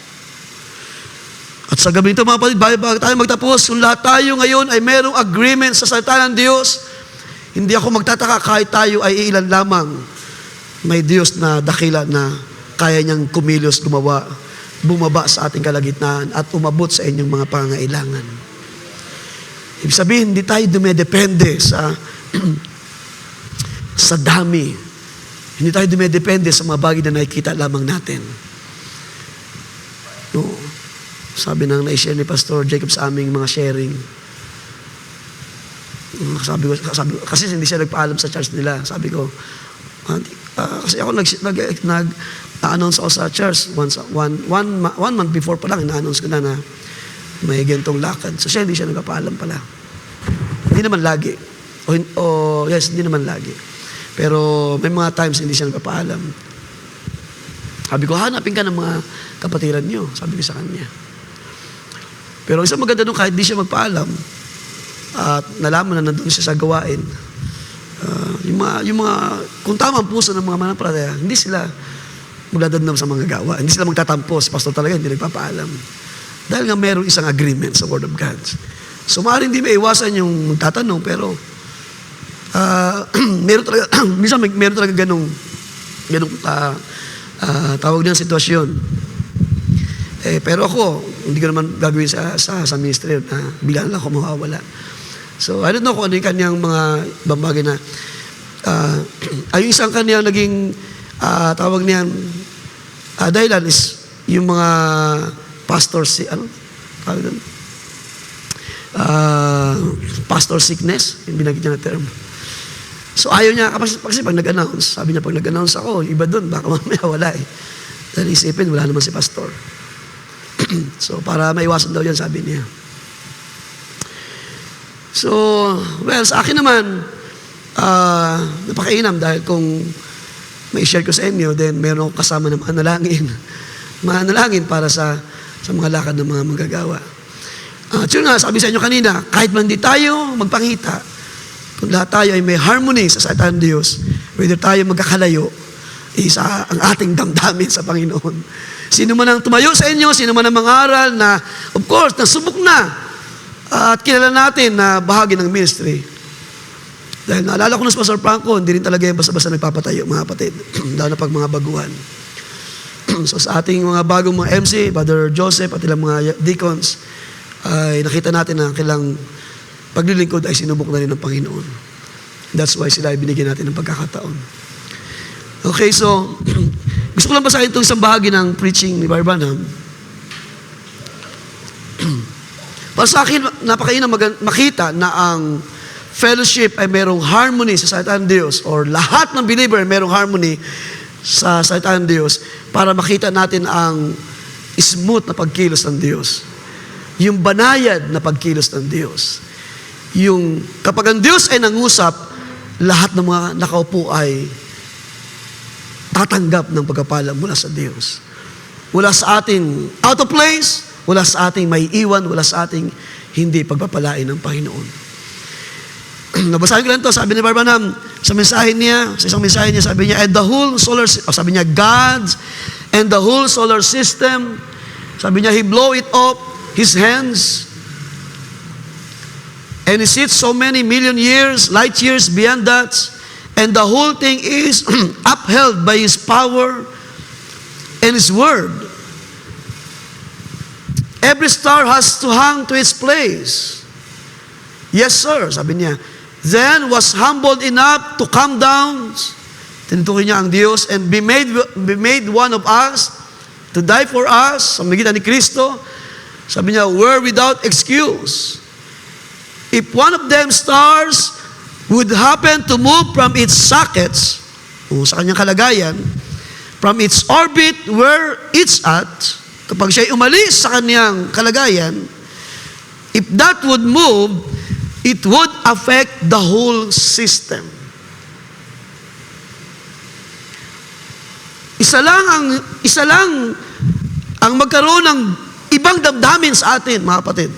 At sa gabi ito mga kapatid, bago tayo magtapos, kung lahat tayo ngayon ay merong agreement sa salita ng Diyos, hindi ako magtataka kahit tayo ay ilan lamang. May Diyos na dakila na kaya niyang kumilos, gumawa, bumaba sa ating kalagitnaan at umabot sa inyong mga pangangailangan. Ibig sabihin, hindi tayo dumedepende sa dami. Hindi tayo dumedepende sa mga bagay na nakikita lamang natin. No. Sabi nang na-share ni Pastor Jacob sa aming mga sharing. Sabi ko, kasi hindi siya nagpaalam sa church nila. Sabi ko, kasi ako nag-announce ako sa church one month before pa lang, ina-announce ko na may gantong lakad. So siya hindi siya nagpaalam pala. Hindi naman lagi. Yes, hindi naman lagi. Pero may mga times hindi siya nagpapaalam. Sabi ko, hanapin ka ng mga kapatiran niyo. Sabi ko sa kanya. Pero isang maganda doon, kahit di siya magpaalam, at nalaman na nandun siya sa gawain, yung mga, kung tama ang puso ng mga manampalataya, hindi sila magdadamdam sa mga gawa. Hindi sila magtatampo. Si pastor talaga hindi nagpapaalam. Dahil nga mayroong isang agreement sa Word of God. So maaaring hindi maiwasan yung magtatanong, pero meron talaga, minsan meron talaga ganong tawag niya sitwasyon. Pero ako, hindi ko naman gagawin sa ministry na bigla lang ako mawawala. So, I don't know kung ano yung kanyang mga ibang bagay na yung isang kanyang naging tawag niyan dahilan is yung mga pastor tawag doon? Pastor sickness, yung binagit niya na term. So ayaw niya, kasi pag nag-announce, sabi niya pag nag-announce ako, iba doon, baka mamaya wala eh. Dahil isipin, wala naman si pastor. So para maiwasan daw yan, sabi niya. So, well, sa akin naman, napakainam dahil kung may share ko sa inyo, then meron akong kasama na manalangin para sa mga lakad ng mga manggagawa. At yun nga, sabi sa inyo kanina, kahit man di tayo magpangita, kung lahat tayo ay may harmony sa salita ng Diyos, whether tayo magkakalayo, isa ang ating damdamin sa Panginoon. Sino man ang tumayo sa inyo, sino man ang mangaral na, of course, nasubok na, at kilala natin na bahagi ng ministry. Dahil naalala ko na si Pastor Franco, hindi rin talaga yung basta-basta nagpapatayo, mga kapatid, lalo na pag mga baguhan. So sa ating mga bagong mga MC, Brother Joseph at ilang mga deacons, ay nakita natin na kailang paglilingkod ay sinubok na rin ng Panginoon. That's why sila ay binigyan natin ng pagkakataon. Okay, so gusto ko lang basahin itong isang bahagi ng preaching ni Brother Branham. Para sa akin, napakainam makita na ang fellowship ay merong harmony sa salita ng Diyos, or lahat ng believer ay merong harmony sa salita ng Diyos, para makita natin ang smooth na pagkilos ng Diyos. Yung banayad na pagkilos ng Diyos. Yung kapag ang Diyos ay nangusap, lahat ng mga nakaupo ay tatanggap ng pagkapala mula sa Diyos. Wala sa ating out of place, wala sa ating may iwan, wala sa ating hindi pagpapalain ng Panginoon. Nabasahin ko lang ito, sabi ni Brother Branham, sa isang mensahe niya, sabi niya, and the whole solar, sabi niya, God and the whole solar system, sabi niya, He blow it up, His hands, and He sits so many million years, light years beyond that, and the whole thing is upheld by His power and His word. Every star has to hang to its place. Yes, sir, sabi niya. Then was humbled enough to come down, tinutukoy niya ang Diyos, and be made one of us, to die for us, sa magitan ni Kristo. Sabi niya, were without excuse. If one of them stars would happen to move from its sockets, o sa kanyang kalagayan, from its orbit where it's at, kapag siya'y umalis sa kanyang kalagayan, if that would move, it would affect the whole system. Isa lang ang magkaroon ng ibang damdamin sa atin, mga kapatid.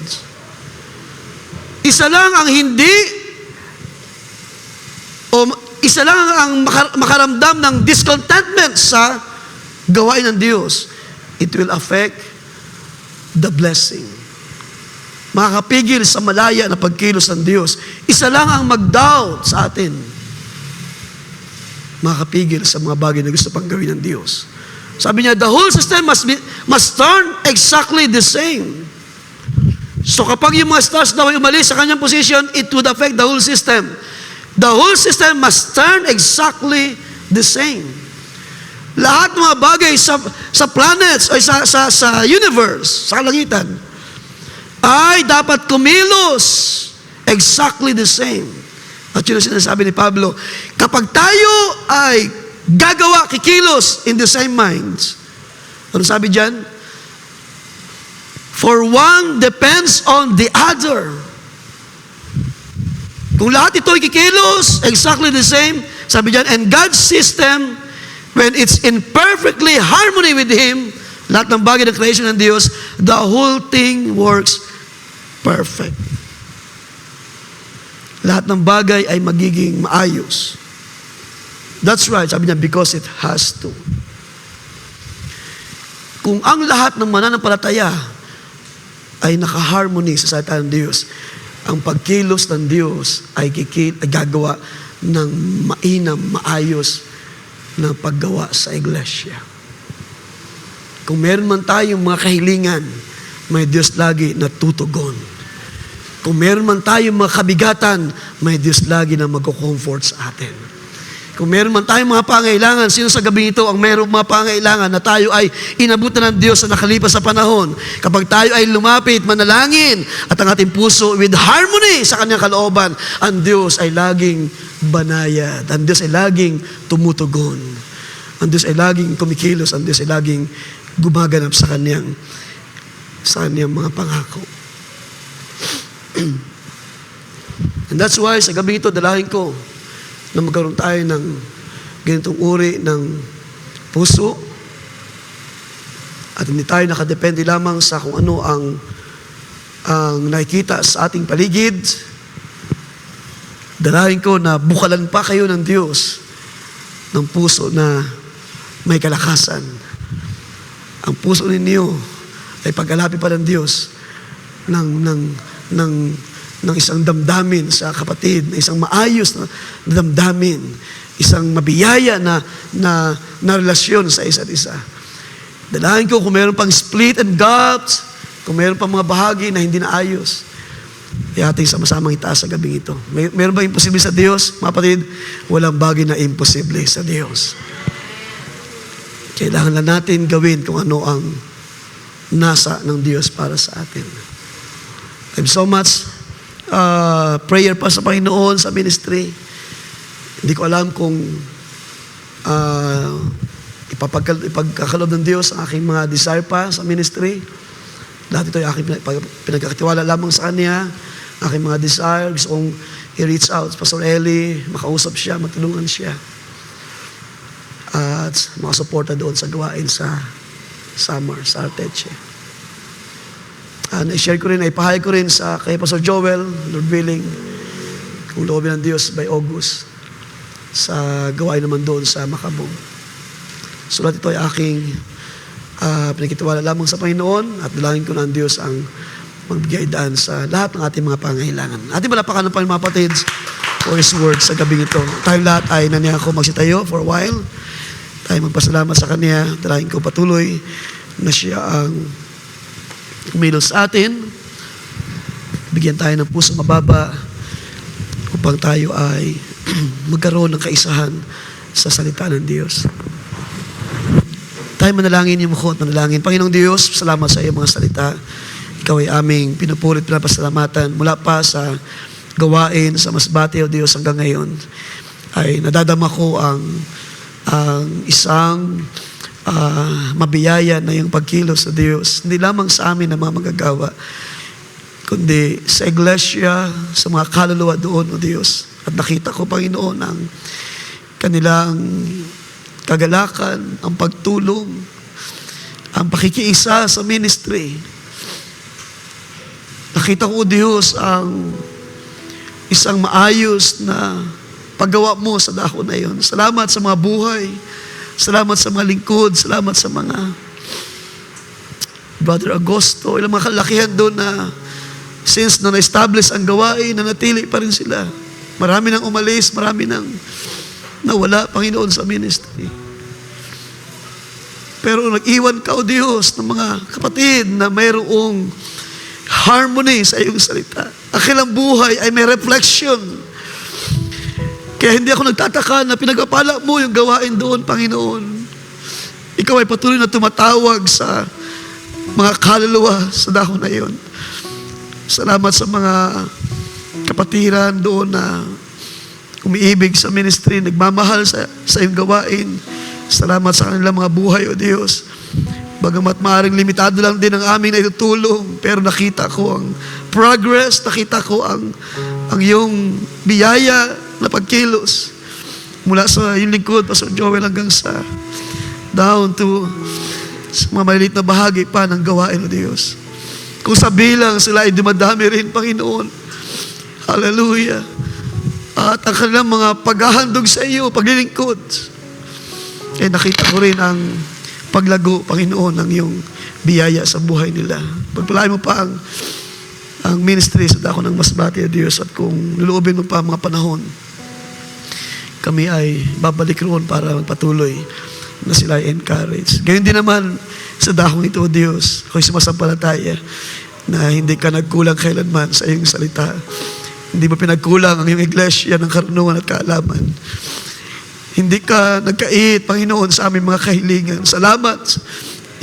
Isa lang ang isa lang ang makaramdam ng discontentment sa gawain ng Diyos. It will affect the blessing. Makakapigil sa malaya na pagkilos ng Diyos. Isa lang ang mag-doubt sa atin. Makakapigil sa mga bagay na gusto pang gawin ng Diyos. Sabi niya, the whole system must turn exactly the same. So kapag yung mga stars daw ay umalis sa kanyang position, it would affect the whole system. The whole system must turn exactly the same. Lahat ng mga bagay sa planets o sa universe, sa kalangitan, ay dapat kumilos exactly the same. At yun ang sinasabi ni Pablo, kapag tayo ay gagawa, kikilos in the same minds. Ano sabi dyan? For one depends on the other. Kung lahat ito ay kikilos, exactly the same, sabi diyan, and God's system, when it's in perfectly harmony with Him, lahat ng bagay ng creation ng Diyos, the whole thing works perfect. Lahat ng bagay ay magiging maayos. That's right, sabi niya, because it has to. Kung ang lahat ng mananampalataya ay nakaharmony sa salita ng Diyos, ang pagkilos ng Diyos ay gagawa ng mainam, maayos na paggawa sa iglesia. Kung meron man tayong mga kahilingan, may Diyos lagi na tutugon. Kung meron man tayong mga kabigatan, may Diyos lagi na magko-comfort sa atin. Kung meron man tayong mga pangailangan, sino sa gabi ito ang meron mga pangailangan na tayo ay inabutan ng Diyos sa nakalipas sa panahon? Kapag tayo ay lumapit, manalangin, at ang ating puso with harmony sa kanyang kalooban, ang Diyos ay laging banayad. Ang Diyos ay laging tumutugon. Ang Diyos ay laging kumikilos. Ang Diyos ay laging gumaganap sa kanyang mga pangako. And that's why sa gabi ito, dalahin ko na magkaroon tayo ng ganitong uri ng puso at hindi tayo nakadepende lamang sa kung ano ang nakikita sa ating paligid. Dalahin ko na bukalan pa kayo ng Diyos ng puso na may kalakasan. Ang puso ninyo ay pag-alapin pa ng Diyos ng isang damdamin sa kapatid, na isang maayos na damdamin, isang mabiyaya na relasyon sa isa't isa. Dalahin ko kung mayroon pang split and gaps, kung mayroon pang mga bahagi na hindi na ayos, ay ating sama-samang itaas sa gabing ito. Mayroon ba imposible sa Diyos? Mga kapatid, walang bagay na imposible sa Diyos. Kailangan lang natin gawin kung ano ang nasa ng Diyos para sa atin. I'm so much prayer pa sa Panginoon sa ministry. Hindi ko alam kung ipagkakalob ng Diyos ang aking mga desire pa sa ministry. Lahat ito ay aking pinagkakatiwala lamang sa Kanya. Aking mga desire, gusto kong i-reach out sa Pastor Eli, makausap siya, matulungan siya. At makasuporta doon sa gawain sa summer, sa Arteche. I-share ko rin, ipahayag ko rin sa kay Pastor Joel, Lord willing, kung loobin ng Diyos by August, sa gawain naman doon sa Macabong. So lahat ito ay aking pinagkitiwala lamang sa Panginoon at dalangin ko ng Diyos ang magbigay daan sa lahat ng ating mga pangailangan. Ating malapakan ng Panginoon mga kapatids for His word sa gabing ito. Tayo lahat ay naniya ko magsitayo for a while. Tayo magpasalamat sa Kanya. Dalangin ko patuloy na Siya ang kumilos sa atin. Bigyan tayo ng puso mababa upang tayo ay magkaroon ng kaisahan sa salita ng Diyos. Tayo manalangin yung mukha at manalangin. Panginoong Diyos, salamat sa iyong mga salita. Ikaw ay aming pinupurit, pinapasalamatan mula pa sa gawain sa Masbate, O Diyos, hanggang ngayon. Ay nadadama ko ang isang mabiyaya na yung pagkilos sa Diyos. Hindi lamang sa amin na mga magagawa, kundi sa iglesia, sa mga kaluluwa doon, O Diyos. At nakita ko, Panginoon, ang kanilang kagalakan, ang pagtulong, ang pakikiisa sa ministry. Nakita ko, Diyos, ang isang maayos na paggawa mo sa dahon na iyon. Salamat sa mga buhay. Salamat sa mga lingkod. Salamat sa mga Brother Agosto. Ilang mga kalakihan doon na since na na-establish ang gawain, nanatili pa rin sila. Marami nang umalis, marami nang nawala, Panginoon, sa ministry. Pero nag-iwan ka, O Diyos, ng mga kapatid na mayroong harmony sa iyong salita. Ang kailang buhay ay may reflection. Kaya hindi ako nagtataka na pinagpapala mo yung gawain doon, Panginoon. Ikaw ay patuloy na tumatawag sa mga kaluluwa sa dahon na iyon. Salamat sa mga kapatiran doon na umiibig sa ministry, nagmamahal sa iyong gawain. Salamat sa kanilang mga buhay, O Diyos. Bagamat maaaring limitado lang din ang aming naitutulong, pero nakita ko ang progress, nakita ko ang iyong biyaya na pagkilos. Mula sa yung lingkod, Pastor Joel, hanggang sa down to sa mga maliit na bahagi pa ng gawain ng Diyos. Kung sa bilang sila ay dumadami rin, Panginoon. Hallelujah. At ang kanilang mga paghahandog sa iyo, paglilingkod, nakita ko rin ang paglago, Panginoon, ng iyong biyaya sa buhay nila. Pagpalain mo pa ang ministry sa dako ng Masbate, Diyos, at kung luluobin mo pa ang mga panahon, kami ay babalik roon para magpatuloy na sila ay encourage. Gayon din naman sa dakong ito, Diyos, ako'y sumasampalataya na hindi ka nagkulang kailanman sa iyong salita. Hindi mo pinagkulang ang iyong iglesia ng karunungan at kaalaman. Hindi ka nagkait, Panginoon, sa aming mga kahilingan. Salamat.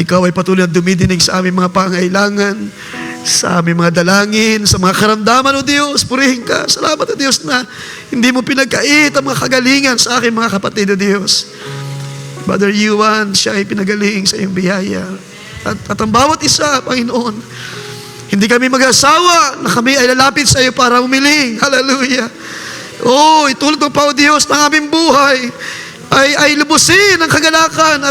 Ikaw ay patuloy na dumidinig sa aming mga pangailangan, sa aming mga dalangin, sa mga karamdaman, O Diyos. Purihin ka. Salamat, O Diyos, na hindi mo pinagkait ang mga kagalingan sa aking mga kapatid, O Diyos. Brother Yuan, siya ay pinagaling sa iyong biyaya. At ang bawat isa, Panginoon, hindi kami mag-asawa na kami ay lalapit sa iyo para umiling. Hallelujah. Oh, itulot mo pa, O Diyos, ng aming buhay ay lubusin ang kagalakan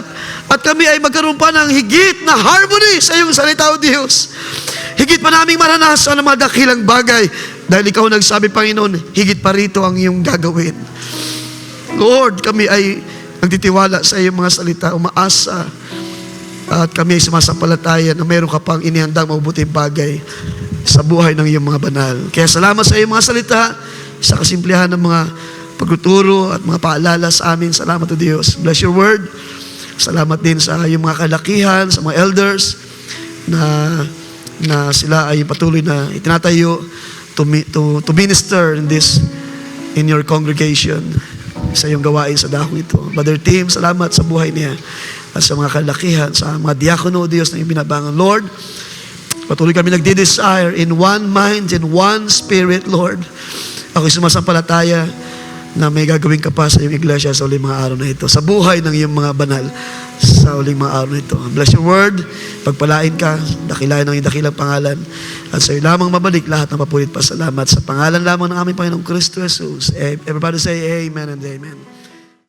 at kami ay magkaroon pa ng higit na harmony sa iyong salita, O Diyos. Higit pa naming maranasan ang mga dakilang bagay dahil ikaw nagsabi, Panginoon, higit pa rito ang iyong gagawin. Lord, kami ay nagtitiwala sa iyong mga salita, umaasa, at kami ay sumasampalataya na meron ka pang inihandang mabuting bagay sa buhay ng iyong mga banal. Kaya salamat sa iyong mga salita, sa kasimplihan ng mga pagtuturo at mga paalala sa amin. Salamat, O Diyos. Bless your word. Salamat din sa iyong mga kalakihan, sa mga elders na sila ay patuloy na itinatayo to minister in your congregation sa iyong gawain sa dakong ito. Brother Tim, salamat sa buhay niya at sa mga kalakihan, sa mga diakono, Diyos, na ibinabangan. Lord, patuloy kami nagdi-desire in one mind and one spirit, Lord. Ako'y sumasampalataya na may gagawin ka pa sa iyong iglesia sa uling mga araw na ito, sa buhay ng iyong mga banal sa uling mga araw na ito. Bless your word, pagpalain ka, dakilain ng iyong dakilang pangalan, at sa iyo lamang mabalik lahat ng papulit pasalamat sa pangalan lamang ng aming Panginoong Kristo Jesus. Everybody say amen and amen.